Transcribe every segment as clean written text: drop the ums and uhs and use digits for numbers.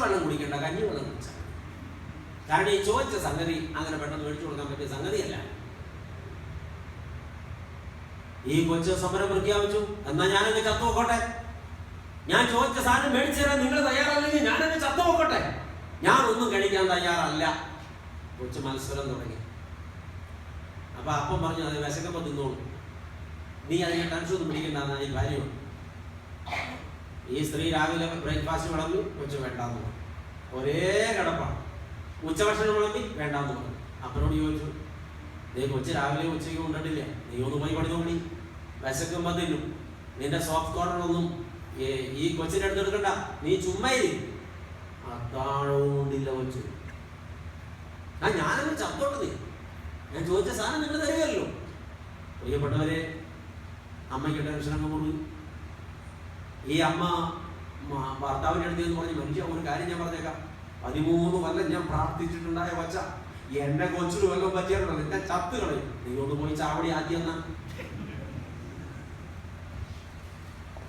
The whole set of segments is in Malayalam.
പച്ചവെള്ളം കുടിക്കേണ്ട, കഞ്ഞിവെള്ളം കുടിച്ചാൽ. കാരണം ഈ ചോദിച്ച സംഗതി അങ്ങനെ പെട്ടെന്ന് മേടിച്ചു കൊടുക്കാൻ പറ്റിയ സംഗതിയല്ല. ഈ കൊച്ചു സമരം പ്രഖ്യാപിച്ചു, എന്നാ ഞാനങ്ങ് ചത്തു നോക്കട്ടെ, ഞാൻ ചോദിച്ച സാധനം മേടിച്ചു തരാൻ നിങ്ങൾ തയ്യാറല്ലെങ്കിൽ ഞാനങ്ങ് ചത്തു നോക്കട്ടെ, ഞാനൊന്നും കഴിക്കാൻ തയ്യാറല്ല. കൊച്ചു മത്സരം തുടങ്ങി. അപ്പൊ അപ്പം പറഞ്ഞു, അത് വിശക്കുമ്പോ തിന്നോളൂ, നീ അതിനെ ടെൻഷൻ ഒന്നും പിടിക്കണ്ടെന്നാണ് ഈ കാര്യം. ഈ സ്ത്രീ രാവിലെ ബ്രേക്ക്ഫാസ്റ്റ് വിളമ്പി, കൊച്ചു വേണ്ടാന്ന് പറഞ്ഞു. ഒരേ കിടപ്പാണ്. ഉച്ചഭക്ഷണം വിളമ്പി, വേണ്ടാന്ന് പറഞ്ഞു. അപ്പനോട് ചോദിച്ചു, നീ കൊച്ചു രാവിലെ ഉച്ചയ്ക്ക് കൊണ്ടിട്ടില്ല, നീ ഒന്ന് പോയി പണി നോക്കി, വിശക്കുമ്പോ തിന്നും, നിന്റെ സോഫ്റ്റ് കോർണറൊന്നും ഈ കൊച്ചിന്റെ അടുത്ത് എടുക്കണ്ട, നീ ചുമ്മായിരി. അത്താഴവും കൊണ്ടില്ല കൊച്ചു. ഞാനങ്ങ് ചത്തോട്ട്, നീ ഞാൻ ചോദിച്ച സാധനം നിങ്ങൾ തരികയല്ലോ. പ്രിയപ്പെട്ടവരെ, അമ്മയ്ക്ക് ടെൻഷനങ്ങ് മുറിഞ്ഞു. ഈ അമ്മ ഭർത്താവിൻ്റെ അടുത്ത് എന്ന് പറഞ്ഞ്, മനുഷ്യ ഒരു കാര്യം ഞാൻ പറഞ്ഞേക്കാം, 13 കൊല്ലം ഞാൻ പ്രാർത്ഥിച്ചിട്ടുണ്ടായ വച്ച എന്റെ കൊച്ചിന് വല്ലതും പറ്റിയാലുണ്ടോ എന്റെ ചത്ത് കളയും, നീ ഒന്ന് പോയി ചാവടി ആദ്യം.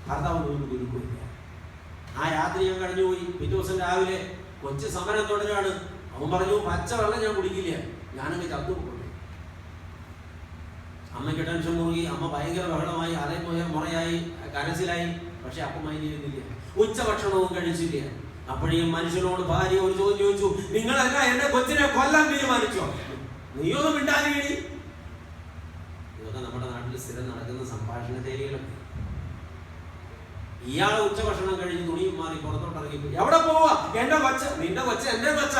ഭർത്താവ് ഒന്നും ഗുരുക്കില്ല. ആ രാത്രി ഞാൻ കഴിഞ്ഞുപോയി. പിറ്റേ ദിവസം രാവിലെ കൊച്ചു സമരം തുടരാണ്. അവൻ പറഞ്ഞു, പച്ചവെള്ളം ഞാൻ കുടിക്കില്ല, ഞാനങ്ങ് ചത്തു പോകും. അമ്മയ്ക്ക് ടെൻഷൻ മുറുകി. അമ്മ ഭയങ്കര ബഹളമായി, അതേപോലെ മുറയായി, കരച്ചിലായി. പക്ഷെ അപ്പം മൈനിരുന്നില്ല, ഉച്ചഭക്ഷണവും കഴിച്ചില്ല. അപ്പോഴേയും മനുഷ്യനോട് ഭാര്യ ഒരു ചോദ്യം ചോദിച്ചു, നിങ്ങളല്ല എന്റെ കൊച്ചിനെ കൊല്ലാൻ തീരുമാനിച്ചോ? നീയൊന്നും മിണ്ടാതിരി. ഇതൊക്കെ നമ്മുടെ നാട്ടിൽ സ്ഥിരം നടക്കുന്ന സംഭാഷണ ശൈലികളൊക്കെ. ഇയാളെ ഉച്ചഭക്ഷണം കഴിഞ്ഞ് തുണിയും മാറി പുറത്തോട്ട് ഇറങ്ങിപ്പോയി. എവിടെ പോവാ? എന്റെ കൊച്ച. നിന്റെ കൊച്ച എന്റെ കൊച്ച,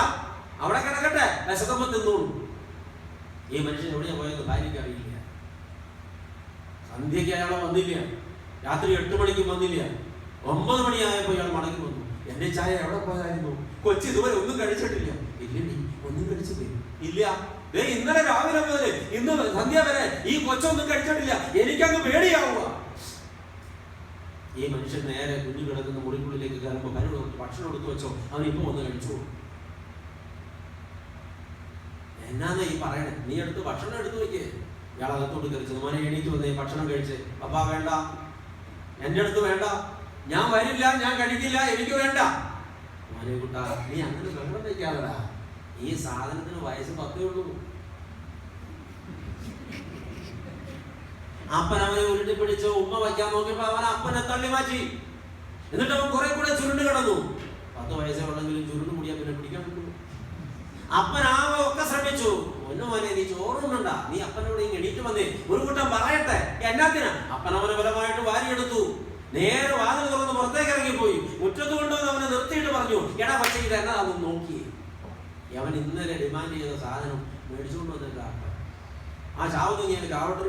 അവിടെ കിടക്കട്ടെ, വിശക്കുമ്പോ തിന്നോളൂ. ഈ മനുഷ്യൻ എവിടെയാ പോയത് ഭാര്യയ്ക്ക് അറിയില്ല. സന്ധ്യയ്ക്ക് അയാളെ വന്നില്ല, രാത്രി 8 മണിക്ക് വന്നില്ല, 9 മണിയായപ്പോൾ ഇയാൾ മടങ്ങി വന്നു. എന്റെ ചായ എവിടെ പോയായിരുന്നു? കൊച്ചി ഇതുവരെ ഒന്നും കഴിച്ചിട്ടില്ല. ഇല്ലടി, ഒന്നും കഴിച്ചില്ലേ? ഇല്ല, ഇന്നലെ രാവിലെ മുതൽ ഇന്ന് സന്ധ്യ വരെ ഈ കൊച്ചൊന്നും കഴിച്ചിട്ടില്ല, എനിക്കങ്ങ് പേടിയാവുക. ഈ മനുഷ്യൻ നേരെ കുഞ്ഞു കിടക്കുന്ന മുറിക്കുള്ളിലേക്ക് കയറുമ്പോൾ ഭക്ഷണം എടുത്തു വെച്ചോ, അവനിപ്പോ ഒന്ന് കഴിച്ചോ. എന്നാന്ന് ഈ പറയണേ? നീ എടുത്ത് ഭക്ഷണം എടുത്തു വെക്കേ. ഇയാൾ അകത്തോട്ട് കയറിച്ചത്, മോനെ എണീറ്റ് വന്നേ, ഭക്ഷണം കഴിച്ച്. അപ്പാ വേണ്ട, എന്റെ അടുത്ത് വേണ്ട, ഞാൻ വരില്ല, ഞാൻ കഴിക്കില്ല, എനിക്ക് വേണ്ട. മോനെ കുട്ടാ, നീ അങ്ങനെ വെള്ളം വയ്ക്കാതടാ, ഈ സാധനത്തിന് വയസ്സ് 10 ഉള്ളൂ. അപ്പൻ അവനെ ഉരുട്ടി പിടിച്ച് ഉമ്മ വയ്ക്കാൻ നോക്കിയപ്പോ അവൻ അപ്പനെ തള്ളി മാറ്റി. എന്നിട്ട് അവൻ കുറെ കൂടെ ചുരുണ്ട് കിടന്നു. 10 വയസ്സേ ഉള്ളെങ്കിലും ചുരുണ്ട് മുടിയാ പിന്നെ പിടിക്കാൻ പറ്റുള്ളൂ. അപ്പൻ ഒക്കെ ശ്രമിച്ചു. ഒന്നു മോനെ, നീ ചോറുണ്ടണ്ട, നീ അപ്പനോട് എണീറ്റ് വന്നേ, ഒരു കൂട്ടം പറയട്ടെ. എന്നാത്തിനാ? അപ്പൻ അവനെ ബലമായിട്ട് വാരിയെടുത്തു. നേരെ വാതിൽ തുറന്ന് പുറത്തേക്ക് ഇറങ്ങിപ്പോയി. മുറ്റത്ത് കൊണ്ടുവന്ന് അവനെ നിർത്തിയിട്ട് പറഞ്ഞു, എടാ പക്ഷേ ഇത് എന്നാ അതൊന്ന് നോക്കിയേ. അവൻ ഇന്നലെ ഡിമാൻഡ് ചെയ്ത സാധനം മേടിച്ചുകൊണ്ട് വന്നില്ല. ആ ചാവ് നീ എനിക്ക് ആവട്ടെ,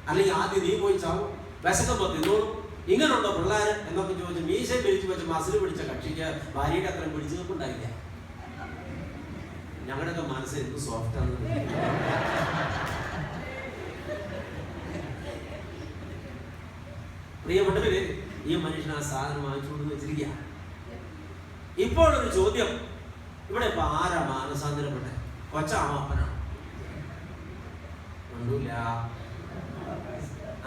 അല്ലെങ്കിൽ ആദ്യം നീ പോയി ചാവും, വിശക്കുമ്പോ തിന്നോളും. ഇങ്ങനെയുണ്ടോ പിള്ളേര് എന്നൊക്കെ ചോദിച്ച് മീശയും പിരിച്ചു വെച്ച് മസിൽ പിടിച്ച കക്ഷിക്ക് ഭാര്യയുടെ അത്രയും പിടിച്ചു നിൽപ്പുണ്ടായില്ല. ഞങ്ങളുടെയൊക്കെ മനസ്സ് എന്ത് സോഫ്റ്റാണ്. പ്രിയപ്പെട്ടവര്, ഈ മനുഷ്യൻ ആ സാധനം വാങ്ങിച്ചുകൊണ്ട് വെച്ചിരിക്കുക. ഇപ്പോൾ ഒരു ചോദ്യം, ഇവിടെ ഇപ്പൊ ആരാ മാനസാന്തരപ്പെട്ടെ? കൊച്ചാണോ അപ്പനാണോ? കണ്ടില്ല.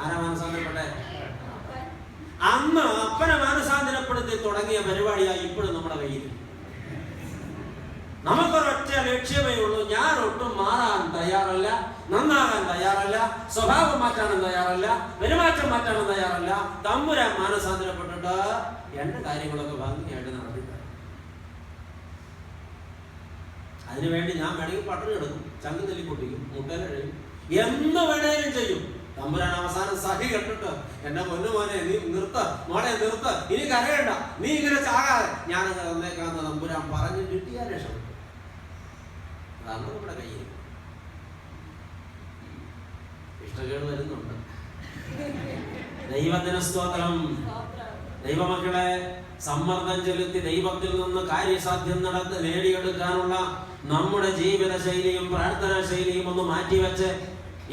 ആരാ മാനസാന്തരപ്പെട്ടെ? അന്ന് അപ്പനെ മാനസാന്തരപ്പെടുത്തി തുടങ്ങിയ പരിപാടിയായി ഇപ്പോഴും നമ്മുടെ കയ്യിൽ. നമുക്കൊരൊറ്റ ലക്ഷ്യമേ ഉള്ളൂ, ഞാൻ ഒട്ടും മാറാൻ തയ്യാറല്ല, നന്നാകാൻ തയ്യാറല്ല, സ്വഭാവം മാറ്റാനും തയ്യാറല്ല, പെരുമാറ്റം മാറ്റാനും തയ്യാറല്ല. തമ്പുരാൻ മാനസാന്തരപ്പെട്ടിട്ട് എന്റെ കാര്യങ്ങളൊക്കെ ഭംഗിയായിട്ട് നടത്തില്ല. അതിനുവേണ്ടി ഞാൻ വേണമെങ്കിൽ പട്ടിണി എടുക്കും, ചങ്ക് തല്ലി പൊട്ടിക്കും, മുട്ടലഴയും, എന്ത് വേണേലും ചെയ്യും. തമ്പുരാൻ അവസാനം സഹി കെട്ടിട്ട്, എന്റെ പൊന്നു മോനെ നീ നിർത്ത്, മോളെ നിർത്ത്, ഇനി കരയണ്ട, നീ ഇങ്ങനെ ചാകാതെ ഞാൻ തന്നേക്കാന്ന് തമ്പുരാൻ പറഞ്ഞു കിട്ടിയാൽ രക്ഷപ്പെട്ടു. അതാണ് നമ്മുടെ കയ്യിൽ. ഇഷ്ടക്കേട് വരുന്നുണ്ട്. ദൈവത്തിന് സ്തോത്രം. ദൈവമക്കളെ, സമ്മർദ്ദം ചെലുത്തി ദൈവത്തിൽ നിന്ന് കാര്യസാധ്യം നേടിയെടുക്കാനുള്ള നമ്മുടെ ജീവിത ശൈലിയും പ്രാർത്ഥനാ ശൈലിയും ഒന്ന് മാറ്റിവെച്ച്,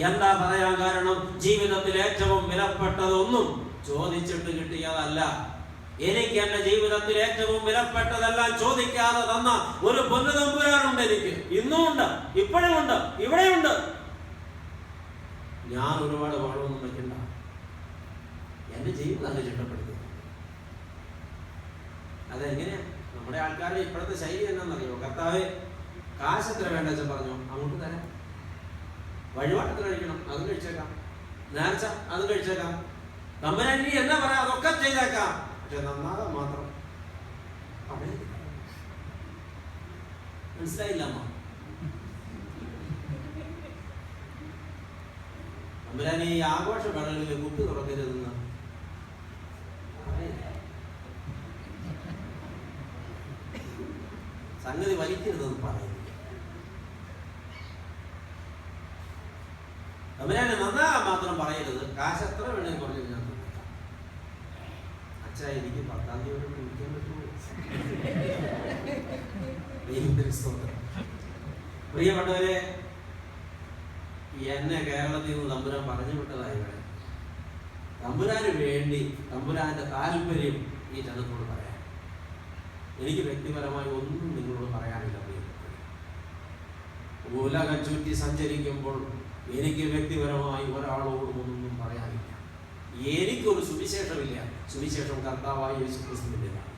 എന്താ പറയാൻ കാരണം? ജീവിതത്തിൽ ഏറ്റവും വിലപ്പെട്ടതൊന്നും ചോദിച്ചിട്ട് കിട്ടിയതല്ല. എനിക്ക് എന്റെ ജീവിതത്തിൽ ഏറ്റവും വിലപ്പെട്ടതെല്ലാം ചോദിക്കാതെ തന്ന ഒരു പൊന്നു തമ്പുരാനുണ്ട് എനിക്ക്. ഇന്നും ഉണ്ട്, ഇപ്പോഴും ഉണ്ട്, ഇവിടെയുണ്ട്. ഞാൻ ഒരുപാട് വളമൊന്നും വയ്ക്കണ്ട, എന്റെ ജീവിതം അങ്ങ് ചിട്ടപ്പെടുത്തി. അതെങ്ങനെയാ? നമ്മുടെ ആൾക്കാരുടെ ഇപ്പോഴത്തെ ശൈലി എന്നാണെന്നറിയോ? കർത്താവെ കാശ് എത്ര വേണ്ട വെച്ചാൽ പറഞ്ഞു, അങ്ങോട്ട് തരാം. വഴിപാട് എത്ര കഴിക്കണം, അതും കഴിച്ചേക്കാം. നേർച്ച അതും കഴിച്ചേക്കാം. തമ്പുരാൻ നീ എന്നാ പറയാ അതൊക്കെ ചെയ്തേക്കാം, പക്ഷെ നന്നാകാൻ മാത്രം മനസ്സിലായില്ലമ്മ. തമ്പുരാൻ ഈ ആഘോഷ വേളകളിൽ കുപ്പി തുറക്കരുതെന്ന് സംഗതി വലിക്കരുതെന്ന് പറയുന്നു. തമ്പുരാനെ നന്നാകാൻ മാത്രം പറയരുത്. കാശ് എത്ര വേണമെങ്കിൽ പറഞ്ഞു ഞാൻ തന്നേക്കാം. അച്ഛാ എനിക്ക് 10-ാം തീയതി വിളിക്കാൻ പറ്റുമോ? പ്രിയപ്പെട്ടവരെ, എന്നെ കേരളത്തിൽ നിന്ന് തമ്പുരാൻ പറഞ്ഞു വിട്ടതായി ഇവിടെ. തമ്പുരാന് വേണ്ടി തമ്പുരാന്റെ താല്പര്യം ഈ ജനത്തോട് പറയാം. എനിക്ക് വ്യക്തിപരമായി ഒന്നും നിങ്ങളോട് പറയാനില്ല. ഉലകം ചുറ്റി സഞ്ചരിക്കുമ്പോൾ എനിക്ക് വ്യക്തിപരമായി ഒരാളോടും ഒന്നും പറയാനില്ല. എനിക്കൊരു സുവിശേഷമില്ല. സുവിശേഷം കർത്താവായ യേശുക്രിസ്തുവിൻ്റെതാണ്.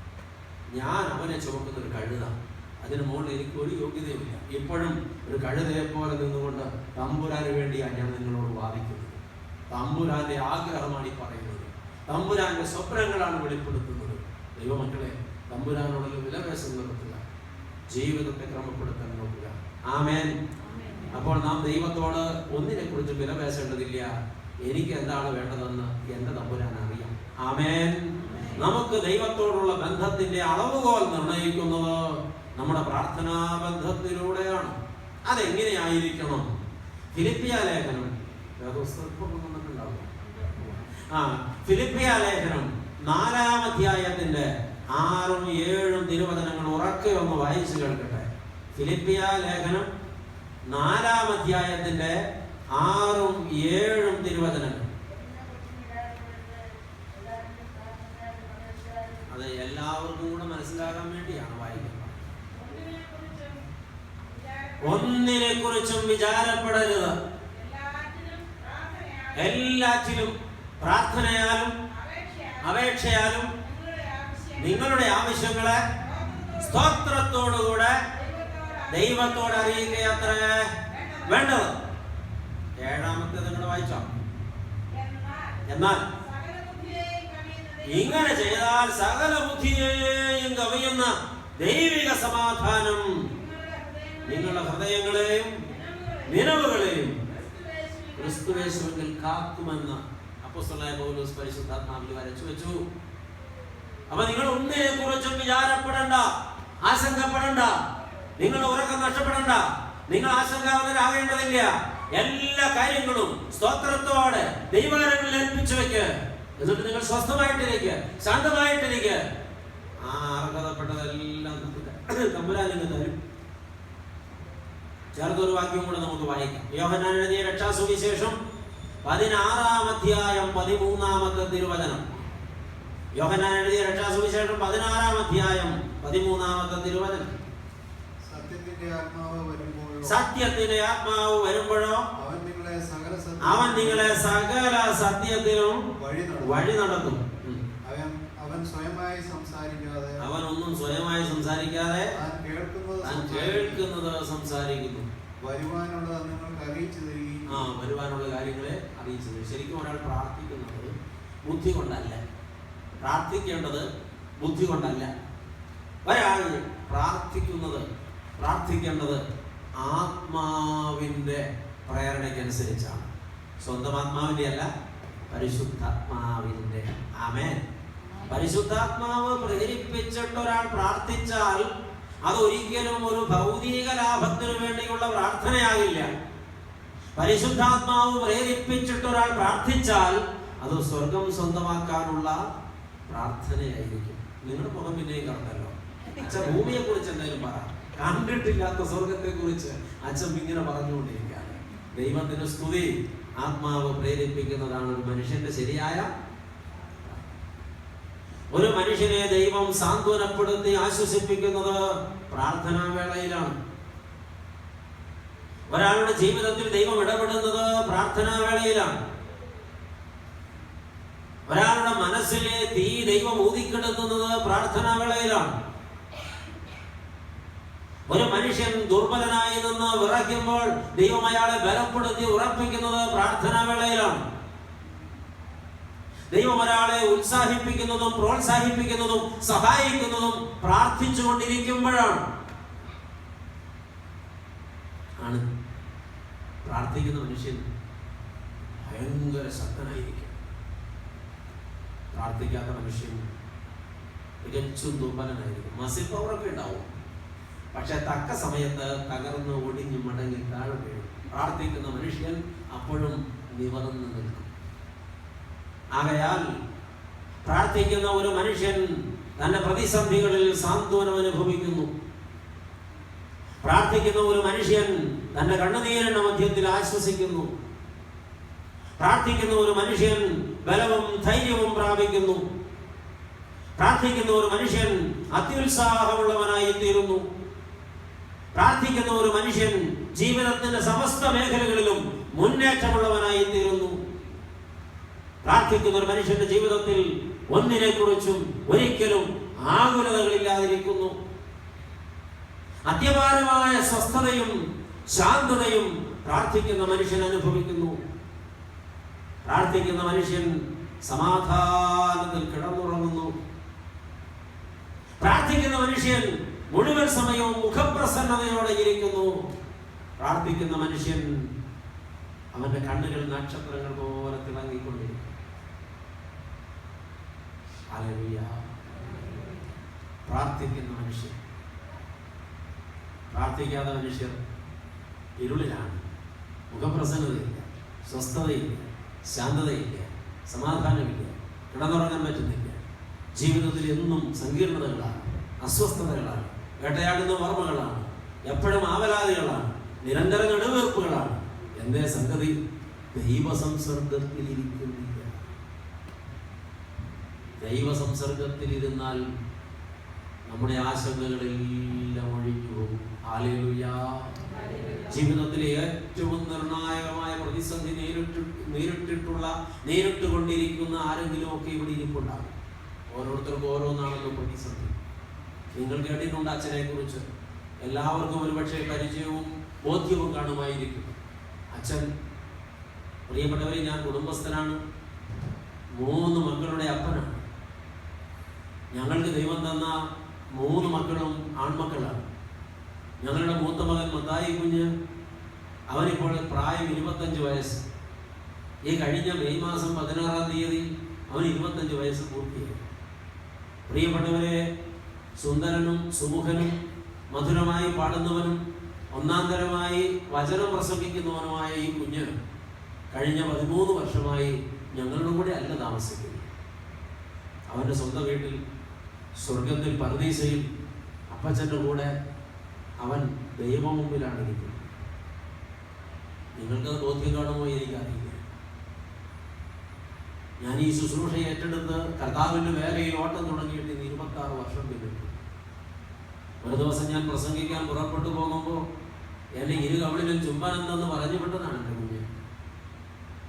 ഞാൻ അവനെ ചുമക്കുന്നൊരു കഴുതാണ്. അതിന് മുകളിൽ എനിക്ക് ഒരു യോഗ്യതയുമില്ല. ഇപ്പോഴും ഒരു കഴുതയെ പോലെ നിന്നുകൊണ്ട് തമ്പുരാന് വേണ്ടിയാണ് ഞാൻ നിങ്ങളോട് വാദിക്കുന്നത്. തമ്പുരാന്റെ ആഗ്രഹമാണ് ഈ പറയുന്നത്. തമ്പുരാന്റെ സ്വപ്നങ്ങളാണ് വെളിപ്പെടുത്തുന്നത്. ദൈവമക്കളെ, തമ്പുരാനോടുള്ള വിലപേശം നിർത്തുക, ജീവിതത്തെ ക്രമപ്പെടുത്താൻ നോക്കുക. ആമേൻ. അപ്പോൾ നാം ദൈവത്തോട് ഒന്നിനെ കുറിച്ച് വിലപേശേണ്ടതില്ല. എനിക്ക് എന്താണ് വേണ്ടതെന്ന് എന്റെ തമ്പുരാൻ അറിയാം. ആമേൻ. നമുക്ക് ദൈവത്തോടുള്ള ബന്ധത്തിന്റെ അളവുകോൽ നിർണയിക്കുന്നത് നമ്മുടെ പ്രാർത്ഥനാ ബന്ധത്തിലൂടെയാണ്. അതെങ്ങനെയായിരിക്കണം? ഫിലിപ്പിയ ലേഖനം ഫിലിപ്പിയ ലേഖനം 4-ാം അധ്യായത്തിന്റെ 6-ഉം 7-ഉം തിരുവചനങ്ങൾ ഉറക്കെ ഒന്ന് വായിച്ചു കേൾക്കട്ടെ. ഫിലിപ്പിയ ലേഖനം 4-ാം അധ്യായത്തിന്റെ 6-ഉം 7-ഉം തിരുവചനങ്ങൾ. അത് എല്ലാവർക്കും കൂടെ മനസ്സിലാകാൻ വേണ്ടിയാണ് വായിക്കുന്നത്. ഒന്നിനെ കുറിച്ചും വിചാരപ്പെടരുത്, എല്ലാറ്റിലും പ്രാർത്ഥനയാലും അപേക്ഷയാലും നിങ്ങളുടെ ആവശ്യങ്ങളെ സ്തോത്രത്തോടുകൂടെ ദൈവത്തോട് അറിയിക്കുകയത്രേ വേണ്ടത്. 7-ാമത്തെ നിങ്ങൾ വായിച്ചോ? എന്നാൽ ഇങ്ങനെ ചെയ്താൽ സകല ബുദ്ധിയെയും കവിയുന്ന ദൈവിക സമാധാനം നിങ്ങളുടെ ഹൃദയങ്ങളെയും നിലവുകളെയും ക്രിസ്തുയേശുവിൽ കാക്കുമെന്ന് അപ്പോസ്തലനായ പൗലോസ് പരിശുദ്ധാത്മാവിൽ വരച്ചു വെച്ചു. അപ്പൊ നിങ്ങൾ ഒന്നിനെ കുറിച്ചും വിചാരപ്പെടണ്ട, ആശങ്കപ്പെടണ്ട, നിങ്ങളുടെ ഉറക്കം നഷ്ടപ്പെടണ്ട, നിങ്ങൾ ആശങ്കാവതരാകേണ്ടതില്ല. എല്ലാ കാര്യങ്ങളും സ്തോത്രത്തോടെ ദൈവകരങ്ങളിൽ ഏൽപ്പിച്ചു വെക്ക്. എന്നിട്ട് നിങ്ങൾ സ്വസ്ഥമായിട്ടിരിക്കുക, ശാന്തമായിട്ടിരിക്കുക. ആ അർഹതപ്പെട്ടതെല്ലാം തമ്പുരാൻ നിങ്ങൾ തരും. ചേർത്തൊരു വാക്യം കൂടെ നമുക്ക് വായിക്കാം. യോഹന്നാൻ എഴുതിയ രക്ഷാസുവിശേഷം 16-ാം അധ്യായം 13-ാമത്തെ തിരുവചനം. യോഹന്നാൻ എഴുതിയ രക്ഷാസുവിശേഷം 16-ാം അധ്യായം 13-ാമത്തെ തിരുവചനം. സത്യത്തിന്റെ ആത്മാവ് വരുമ്പോഴോ അവൻ നിങ്ങളെ സകല സത്യത്തിലും വഴി നടത്തും. അവനൊന്നും സ്വയമായി സംസാരിക്കാതെ താൻ കേൾക്കുന്നത് സംസാരിക്കുന്നു. വരുവാനുള്ള കാര്യങ്ങളെ അറിയിച്ചു തരും. ശരിക്കും ഒരാൾ പ്രാർത്ഥിക്കുന്നത് ബുദ്ധി കൊണ്ടല്ല, പ്രാർത്ഥിക്കേണ്ടത് ബുദ്ധി കൊണ്ടല്ല. ഒരാൾ പ്രാർത്ഥിക്കേണ്ടത് ആത്മാവിന്റെ പ്രേരണയ്ക്കനുസരിച്ചാണ്. സ്വന്തം ആത്മാവിന്റെ അല്ല, പരിശുദ്ധാത്മാവിന്റെ. ആമേൻ. പരിശുദ്ധാത്മാവ് പ്രേരിപ്പിച്ചിട്ട് ഒരാൾ പ്രാർത്ഥിച്ചാൽ അതൊരിക്കലും ഒരു ഭൗതിക ലാഭത്തിനു വേണ്ടിയുള്ള പ്രാർത്ഥനയാകില്ല. പരിശുദ്ധാത്മാവ് പ്രേരിപ്പിച്ചിട്ട് ഒരാൾ പ്രാർത്ഥിച്ചാൽ അത് സ്വർഗം സ്വന്തമാക്കാനുള്ള പ്രാർത്ഥനയായിരിക്കും. നിങ്ങളുടെ മുഖം പിന്നെയും കണ്ടല്ലോ. അച്ഛൻ ഭൂമിയെ കുറിച്ച് എന്തായാലും പറ. കണ്ടിട്ടില്ലാത്ത സ്വർഗത്തെ കുറിച്ച് അച്ഛൻ ഇങ്ങനെ പറഞ്ഞുകൊണ്ടിരിക്കുകയാണ്. ദൈവത്തിന്റെ സ്തുതി. ആത്മാവ് പ്രേരിപ്പിക്കുന്നതാണ് ഒരു മനുഷ്യന്റെ ശരിയായ. ഒരു മനുഷ്യനെ ദൈവം സാന്ത്വനപ്പെടുത്തി ആശ്വസിപ്പിക്കുന്നത് പ്രാർത്ഥനാ വേളയിലാണ്. ഒരാളുടെ ജീവിതത്തിൽ ദൈവം ഇടപെടുന്നത് പ്രാർത്ഥനാ വേളയിലാണ്. ഒരാളുടെ മനസ്സിലെ തീ ദൈവം ഊതിക്കെടുത്തുന്നത് പ്രാർത്ഥനാ വേളയിലാണ്. ഒരു മനുഷ്യൻ ദുർബലനായി നിന്ന് വിറയ്ക്കുമ്പോൾ ദൈവം അയാളെ ബലപ്പെടുത്തി ഉറപ്പിക്കുന്നത് പ്രാർത്ഥനാ വേളയിലാണ്. ദൈവം ഒരാളെ ഉത്സാഹിപ്പിക്കുന്നതും പ്രോത്സാഹിപ്പിക്കുന്നതും സഹായിക്കുന്നതും പ്രാർത്ഥിച്ചുകൊണ്ടിരിക്കുമ്പോഴാണ്. പ്രാർത്ഥിക്കുന്ന മനുഷ്യൻ ഭയങ്കര ശക്തനായിരിക്കും. പ്രാർത്ഥിക്കാത്ത മനുഷ്യൻ തികച്ചും ദുർബലനായിരിക്കും. മസിൽ പവറൊക്കെ ഉണ്ടാവും, പക്ഷെ തക്ക സമയത്ത് തകർന്ന് ഒടിഞ്ഞു മടങ്ങി താഴെ വീഴും. പ്രാർത്ഥിക്കുന്ന മനുഷ്യൻ അപ്പോഴും നിവർന്നു നിൽക്കും. ആകയാൽ പ്രാർത്ഥിക്കുന്ന ഒരു മനുഷ്യൻ തന്റെ പ്രതിസന്ധികളിൽ സാന്ത്വനം അനുഭവിക്കുന്നു. പ്രാർത്ഥിക്കുന്ന ഒരു മനുഷ്യൻ തന്റെ കണ്ണുനീരിന്റെ മധ്യത്തിൽ ആശ്വസിക്കുന്നു. പ്രാർത്ഥിക്കുന്ന ഒരു മനുഷ്യൻ ബലവും ധൈര്യവും പ്രാപിക്കുന്നു. പ്രാർത്ഥിക്കുന്ന ഒരു മനുഷ്യൻ അത്യുത്സാഹമുള്ളവനായി തീരുന്നു. പ്രാർത്ഥിക്കുന്ന ഒരു മനുഷ്യൻ ജീവിതത്തിന്റെ സമസ്ത മേഖലകളിലും മുന്നേറ്റമുള്ളവനായി തീരുന്നു. പ്രാർത്ഥിക്കുന്ന ഒരു മനുഷ്യന്റെ ജീവിതത്തിൽ ഒന്നിനെ കുറിച്ചും ഒരിക്കലും ആകുലതകളില്ലാതിരിക്കുന്നു. അത്യപാരമായ സ്വസ്ഥതയും ശാന്തതയും പ്രാർത്ഥിക്കുന്ന മനുഷ്യൻ അനുഭവിക്കുന്നു. പ്രാർത്ഥിക്കുന്ന മനുഷ്യൻ സമാധാനത്തിൽ കിടന്നുറങ്ങുന്നു. പ്രാർത്ഥിക്കുന്ന മനുഷ്യൻ മുഴുവൻ സമയവും മുഖപ്രസന്നതയോടെ ഇരിക്കുന്നു. പ്രാർത്ഥിക്കുന്ന മനുഷ്യൻ അവന്റെ കണ്ണുകൾ നക്ഷത്രങ്ങൾ പോലെ തിളങ്ങിക്കൊണ്ടിരിക്കും. ഹല്ലേലൂയ. പ്രാർത്ഥിക്കുന്ന മനുഷ്യൻ. പ്രാർത്ഥിക്കാത്ത മനുഷ്യർ ഇരുളിലാണ്. മുഖപ്രസന്നതയില്ല, സ്വസ്ഥതയില്ല, ശാന്തതയില്ല, സമാധാനമില്ല, കിടന്നുറങ്ങാൻ പറ്റുന്നില്ല. ജീവിതത്തിൽ എന്നും സങ്കീർണതകളാണ്, അസ്വസ്ഥതകളാണ്, വേട്ടയാടുന്ന ഓർമ്മകളാണ്, എപ്പോഴും ആവലാതികളാണ്, നിരന്തര നെടുവീർപ്പുകളാണ്. എന്തേ സംഗതി? ദൈവസംസർഗത്തിലിരിക്കുന്നില്ല. ദൈവസംസർഗത്തിലിരുന്നാൽ നമ്മുടെ ആശങ്കകളെല്ലാം ഒഴിഞ്ഞു പോകും. ഹല്ലേലൂയ. ജീവിതത്തിലെ ഏറ്റവും നിർണായകമായ പ്രതിസന്ധി നേരിട്ടുകൊണ്ടിരിക്കുന്ന ആരെങ്കിലും ഒക്കെ ഇവിടെ ഇരിപ്പുണ്ടാകും. ഓരോരുത്തർക്കും ഓരോന്നാണല്ലോ പ്രതിസന്ധി. നിങ്ങൾ കേട്ടിട്ടുണ്ട് അച്ഛനെ കുറിച്ച്. എല്ലാവർക്കും ഒരുപക്ഷെ പരിചയവും ബോധ്യവും കാണുമായിരിക്കും. അച്ഛൻ, പ്രിയപ്പെട്ടവരെ, ഞാൻ കുടുംബസ്ഥനാണ്. 3 മക്കളുടെ അപ്പനാണ്. ഞങ്ങൾക്ക് ദൈവം തന്ന 3 മക്കളും ആൺമക്കളാണ്. ഞങ്ങളുടെ മൂത്ത മകൻ മത്തായി കുഞ്ഞ്, അവനിപ്പോൾ പ്രായം 25 വയസ്സ്. ഈ കഴിഞ്ഞ മെയ് മാസം 16-ാം തീയതി അവന് 25 വയസ്സ് പൂർത്തിയായി. പ്രിയപ്പെട്ടവരെ, സുന്ദരനും സുമുഖനും മധുരമായി പാടുന്നവനും ഒന്നാന്തരമായി വചനം പ്രസംഗിക്കുന്നവനുമായ ഈ കുഞ്ഞ് കഴിഞ്ഞ 13 വർഷമായി ഞങ്ങളുടെ കൂടെ അല്ല താമസിക്കുന്നത്. അവൻ്റെ സ്വന്തം വീട്ടിൽ സ്വർഗത്തിൽ പരദീസയിൽ അപ്പച്ചൻ്റെ കൂടെ അവൻ ദൈവ മുമ്പിലാണ് ഇരിക്കുന്നത്. നിങ്ങൾക്കത് ബോധ്യം കാണുമോ എനിക്കറിയില്ല. ഞാൻ ഈ ശുശ്രൂഷ ഏറ്റെടുത്ത് കർത്താവിൻ്റെ വേലയിൽ ഓട്ടം തുടങ്ങിയിട്ട് 26 വർഷം പിന്നിട്ടു. ഒരു ദിവസം ഞാൻ പ്രസംഗിക്കാൻ പുറപ്പെട്ടു പോകുമ്പോൾ എന്നെ 2 കവിളിലും ചുംബനെന്തെന്ന് പറഞ്ഞു വിട്ടതാണ് എൻ്റെ കുഞ്ഞ്.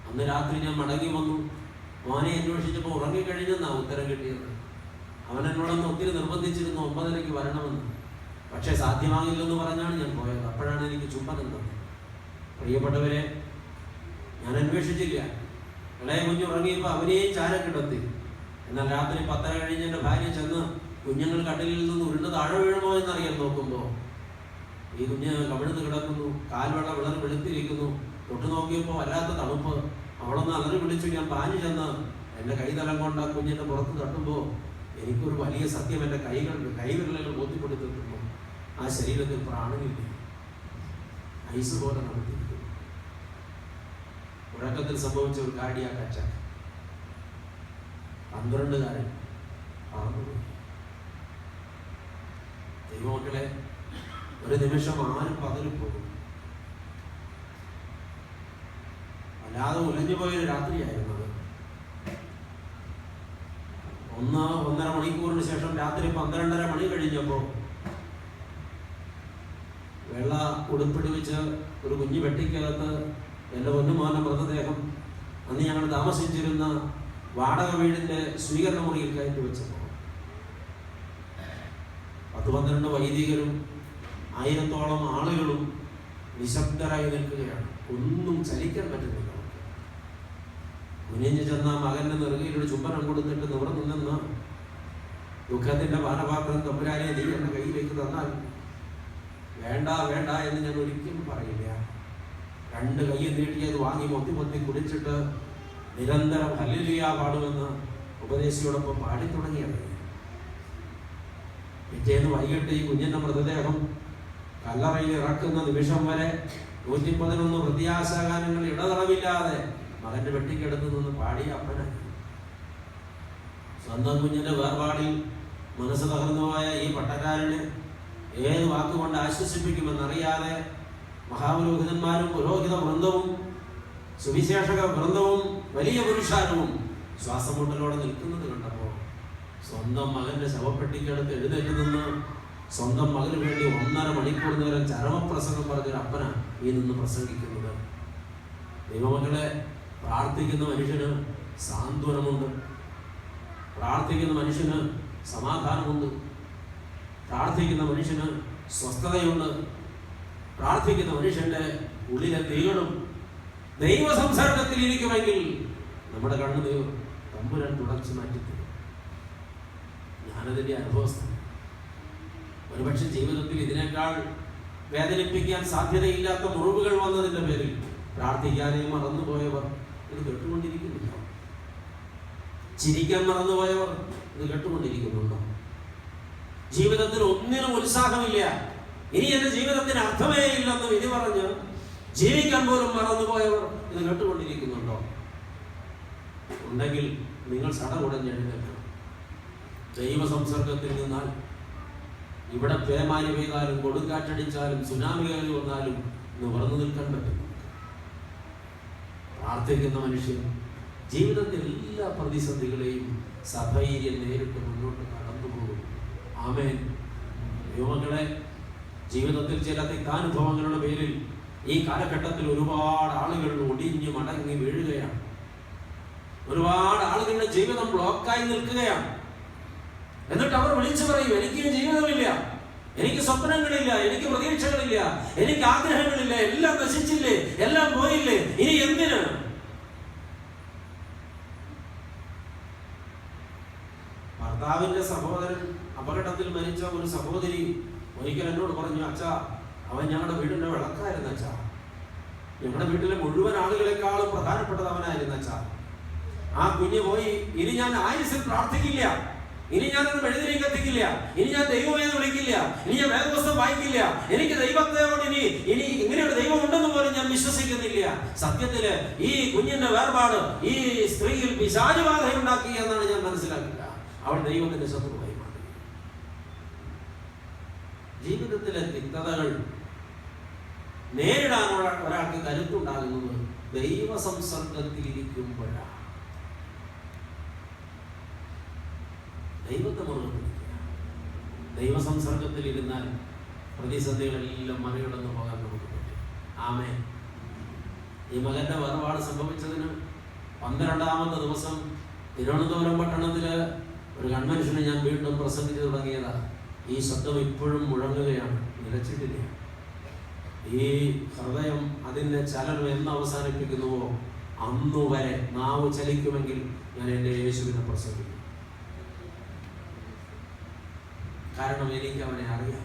അന്ന് രാത്രി ഞാൻ മടങ്ങി വന്നു. മോനെ അന്വേഷിച്ചപ്പോൾ ഉറങ്ങിക്കഴിഞ്ഞെന്നാണ് ഉത്തരം കിട്ടിയത്. അവൻ എന്നോടൊന്ന് ഒത്തിരി നിർബന്ധിച്ചിരുന്നു 9:30 വരണമെന്ന്. പക്ഷെ സാധ്യമാകില്ലെന്ന് പറഞ്ഞാണ് ഞാൻ പോയത്. അപ്പോഴാണ് എനിക്ക് ചുംബനം തന്നത്. പ്രിയപ്പെട്ടവരെ, ഞാൻ അന്വേഷിച്ചില്ല. ഇളയ കുഞ്ഞ് ഉറങ്ങിയപ്പോൾ അവനെയും ചാരക്കിടത്തി. എന്നാൽ രാത്രി 10:30 കഴിഞ്ഞ് എൻ്റെ ഭാര്യ ചെന്ന് കുഞ്ഞുങ്ങൾ കട്ടിലിൽ നിന്ന് ഉരുണ്ട് താഴെ വീഴുമോ എന്നറിയാൻ നോക്കുമ്പോൾ ഈ കുഞ്ഞ് കവിഴുന്ന് കിടക്കുന്നു. കാൽവെള്ള വിളർ വെളുത്തിരിക്കുന്നു. തൊട്ടു നോക്കിയപ്പോൾ വല്ലാത്ത തണുപ്പ്. അവളൊന്ന് അലറി വിളിച്ചു. ഞാൻ പാഞ്ഞു ചെന്ന് എൻ്റെ കൈതലം കൊണ്ട് ആ കുഞ്ഞിൻ്റെ പുറത്ത് തട്ടുമ്പോൾ എനിക്കൊരു വലിയ സത്യം എൻ്റെ കൈവിരലുകൾ ബോധ്യപ്പെടുത്തിയിട്ടുള്ളൂ. ആ ശരീരത്തിൽ പ്രാണനില്ല, ഐസ് പോലെ നടത്തിയിരിക്കുന്നു. ഉറക്കത്തിൽ സംഭവിച്ച ഒരു കാർഡിയാക് അറ്റാക്ക്. 12കാരൻ പറന്നുപോയി. ദൈവമക്കളെ, ഒരു നിമിഷം ആരും പതറിപ്പോകും. അല്ലാതെ ഉലഞ്ഞുപോയൊരു രാത്രിയായിരുന്നു അത്. 1-1.5 മണിക്കൂറിന് ശേഷം രാത്രി 12:30 മണി കഴിഞ്ഞപ്പോൾ വെള്ള ഉടുപ്പിടിവിച്ച് ഒരു കുഞ്ഞു വെട്ടിക്കകത്ത് എൻ്റെ പൊന്നുമോൻ്റെ മൃതദേഹം അന്ന് ഞങ്ങൾ താമസിച്ചിരുന്ന വാടക വീടിൻ്റെ സ്വീകരണ മുറിയിൽ കയറ്റി വെച്ചപ്പോൾ 10-12 വൈദികരും 1000-ഓളം ആളുകളും നിശബ്ദരായി നിൽക്കുകയാണ്. ഒന്നും ചലിക്കാൻ പറ്റുന്നില്ല. കുനിഞ്ഞു ചെന്ന മകന്റെ നെറുകയിലൊരു ചുംബനം കൊടുത്തിട്ട് നിവർന്നു നിന്ന്, ദുഃഖത്തിന്റെ പാനപാത്രം തമ്പുരാനെ നീ എന്റെ കയ്യിലേക്ക് തന്നാൽ വേണ്ട വേണ്ട എന്ന് ഞാൻ ഒരിക്കലും പറയില്ല. 2 കൈ നീട്ടി അത് വാങ്ങി മൊത്തി കുടിച്ചിട്ട് നിരന്തരം ഹല്ലേലൂയ പാടുമെന്ന് ഉപദേശിയോടൊപ്പം പാടി തുടങ്ങിയത്. പിറ്റേന്ന് വൈകിട്ട് ഈ കുഞ്ഞിന്റെ മൃതദേഹം കല്ലറയിൽ ഇറക്കുന്ന നിമിഷം വരെ 111 പ്രത്യാശാഗാനങ്ങൾ ഇടതടവില്ലാതെ മകന്റെ വെട്ടിക്കെടുത്ത് നിന്ന് പാടിയ അപ്പനായി. സ്വന്തം കുഞ്ഞിന്റെ വേർപാടിൽ മനസ്സ് തകർന്നുപോയ ഈ പട്ടക്കാരന് ഏത് വാക്കുകൊണ്ട് ആശ്വസിപ്പിക്കുമെന്നറിയാതെ മഹാപുരോഹിതന്മാരും പുരോഹിത വൃന്ദവും സുവിശേഷക വൃന്ദവും വലിയ പുരുഷാരവും ശ്വാസം മുട്ടലോടെ നിൽക്കുന്നത് കണ്ടപ്പോൾ സ്വന്തം മകന്റെ ശവപ്പെട്ടിക്കടുത്ത് എഴുന്നേറ്റ് നിന്ന് സ്വന്തം മകന് വേണ്ടി 1.5 മണിക്കൂർ നേരം ചരമപ്രസംഗം പറഞ്ഞൊരു അപ്പനാ ഈ നിന്ന് പ്രസംഗിക്കുന്നത്. ദൈവമക്കളെ, പ്രാർത്ഥിക്കുന്ന മനുഷ്യന് സാന്ത്വനമുണ്ട്, പ്രാർത്ഥിക്കുന്ന മനുഷ്യന് സമാധാനമുണ്ട്, പ്രാർത്ഥിക്കുന്ന മനുഷ്യന് സ്വസ്ഥതയുണ്ട്, പ്രാർത്ഥിക്കുന്ന മനുഷ്യന്റെ ഉള്ളിലെ തീകളും ദൈവ സംസർഗത്തിൽ ഇരിക്കുമെങ്കിൽ നമ്മുടെ കണ്ണുനീർ തമ്പുരാൻ തുടച്ചു മാറ്റിത്തരും. ഞാനതിന്റെ അനുഭവസ്ഥ. ഒരുപക്ഷെ ജീവിതത്തിൽ ഇതിനേക്കാൾ വേദനിപ്പിക്കാൻ സാധ്യതയില്ലാത്ത മുറിവുകൾ വന്നതിന്റെ പേരിൽ പ്രാർത്ഥിക്കാനേ മറന്നുപോയവർ ഇത് കേട്ടുകൊണ്ടിരിക്കുന്നുണ്ടോ? ചിരിക്കാൻ മറന്നുപോയവർ ഇത് കേട്ടുകൊണ്ടിരിക്കുന്നുണ്ടോ? ജീവിതത്തിൽ ഒന്നിനും ഉത്സാഹമില്ല, ഇനി എന്റെ ജീവിതത്തിന് അർത്ഥമേ ഇല്ലെന്ന് വിധി പറഞ്ഞ് ജീവിക്കാൻ പോലും മറന്നുപോയവർ ഇത് കേട്ടുകൊണ്ടിരിക്കുന്നുണ്ടോ? ഉണ്ടെങ്കിൽ നിങ്ങൾ സടകുടഞ്ഞെഴുന്നേൽക്കണം. ദൈവ സംസർഗത്തിൽ നിന്നാൽ ഇവിടെ പേമാരി പെയ്താലും കൊടുങ്കാറ്റടിച്ചാലും സുനാമി കയറി വന്നാലും നിവർന്നു നിൽക്കാൻ പറ്റും. പ്രാർത്ഥിക്കുന്ന മനുഷ്യൻ ജീവിതത്തിൽ എല്ലാ പ്രതിസന്ധികളെയും സധൈര്യം നേരിട്ട് മുന്നോട്ട് കടന്നുപോകും. ആമേൻ. ദൈവമക്കളെ, ജീവിതത്തിൽ ചില തിക്താനുഭവങ്ങളുടെ പേരിൽ ഈ കാലഘട്ടത്തിൽ ഒരുപാട് ആളുകൾ ഒടിഞ്ഞു മടങ്ങി വീഴുകയാണ്. ഒരുപാട് ആളുകളുടെ ജീവിതം ബ്ലോക്കായി നിൽക്കുകയാണ്. എന്നിട്ട് അവർ വിളിച്ചു പറയും, എനിക്ക് ജീവിതമില്ല, എനിക്ക് സ്വപ്നങ്ങളില്ല, എനിക്ക് പ്രതീക്ഷകളില്ല, എനിക്ക് ആഗ്രഹങ്ങളില്ല, എല്ലാം നശിച്ചില്ലേ, എല്ലാം പോയില്ലേ, ഇനി എന്തിന്? ഭർത്താവിന്റെ സഹോദരൻ അപകടത്തിൽ മരിച്ച ഒരു സഹോദരി ഒരിക്കൽ എന്നോട് പറഞ്ഞു, അച്ഛാ, അവൻ ഞങ്ങളുടെ വീടിന്റെ വിളക്കായിരുന്നു അച്ഛാ, ഞങ്ങളുടെ വീട്ടിലെ മുഴുവൻ ആളുകളെക്കാളും പ്രധാനപ്പെട്ടത് അവനായിരുന്നു അച്ഛാ. ആ കുഞ്ഞ് പോയി, ഇനി ഞാൻ ആയുസ്സിൽ പ്രാർത്ഥിക്കില്ല, ഇനി ഞാനൊന്നും എഴുതിലേക്ക് എത്തിക്കില്ല, ഇനി ഞാൻ ദൈവമേന്ന് വിളിക്കില്ല, ഇനി ഞാൻ വേദപുസ്തകം വായിക്കില്ല, എനിക്ക് ദൈവത്തെയോട് ഇനി ഇങ്ങനെയൊരു ദൈവം ഉണ്ടെന്ന് പോലും ഞാൻ വിശ്വസിക്കുന്നില്ല. സത്യത്തില് ഈ കുഞ്ഞിന്റെ വേർപാട് ഈ സ്ത്രീയിൽ പിശാചുബാധയുണ്ടാക്കി എന്നാണ് ഞാൻ മനസ്സിലാക്കുക. അവൾ ദൈവത്തിന്റെ ശത്രുവായി മാറി. ജീവിതത്തിലെ തിക്തതകൾ നേരിടാൻ ഒരാൾക്ക് കരുത്തുണ്ടാകുന്നത് ദൈവ സംസർഗത്തിലിരിക്കുമ്പോഴാണ്. ദൈവത്തെ മുറുകെ പിടിക്കുക. ദൈവ സംസർഗത്തിലിരുന്നാൽ പ്രതിസന്ധികളെല്ലാം മറികടന്നു പോകാൻ നമുക്ക് പറ്റും. ആമേൻ. ഈ മകന്റെ വേർപാട് സംഭവിച്ചതിന് 12ാമത്തെ ദിവസം തിരുവനന്തപുരം പട്ടണത്തില് ഒരു കൺവെൻഷന് ഞാൻ വീണ്ടും പ്രസംഗിച്ചു തുടങ്ങിയതാ. ഈ ശബ്ദം ഇപ്പോഴും മുഴങ്ങുകയാണ്, നിലച്ചിട്ടില്ല. ഈ ഹൃദയം അതിൻ്റെ ചലനം എന്ന് അവസാനിപ്പിക്കുന്നുവോ അന്നുവരെ നാവ് ചലിക്കുമെങ്കിൽ ഞാൻ എൻ്റെ യേശുവിനെ പ്രസംഗിക്കും. കാരണം എനിക്ക് അവനെ അറിയാം.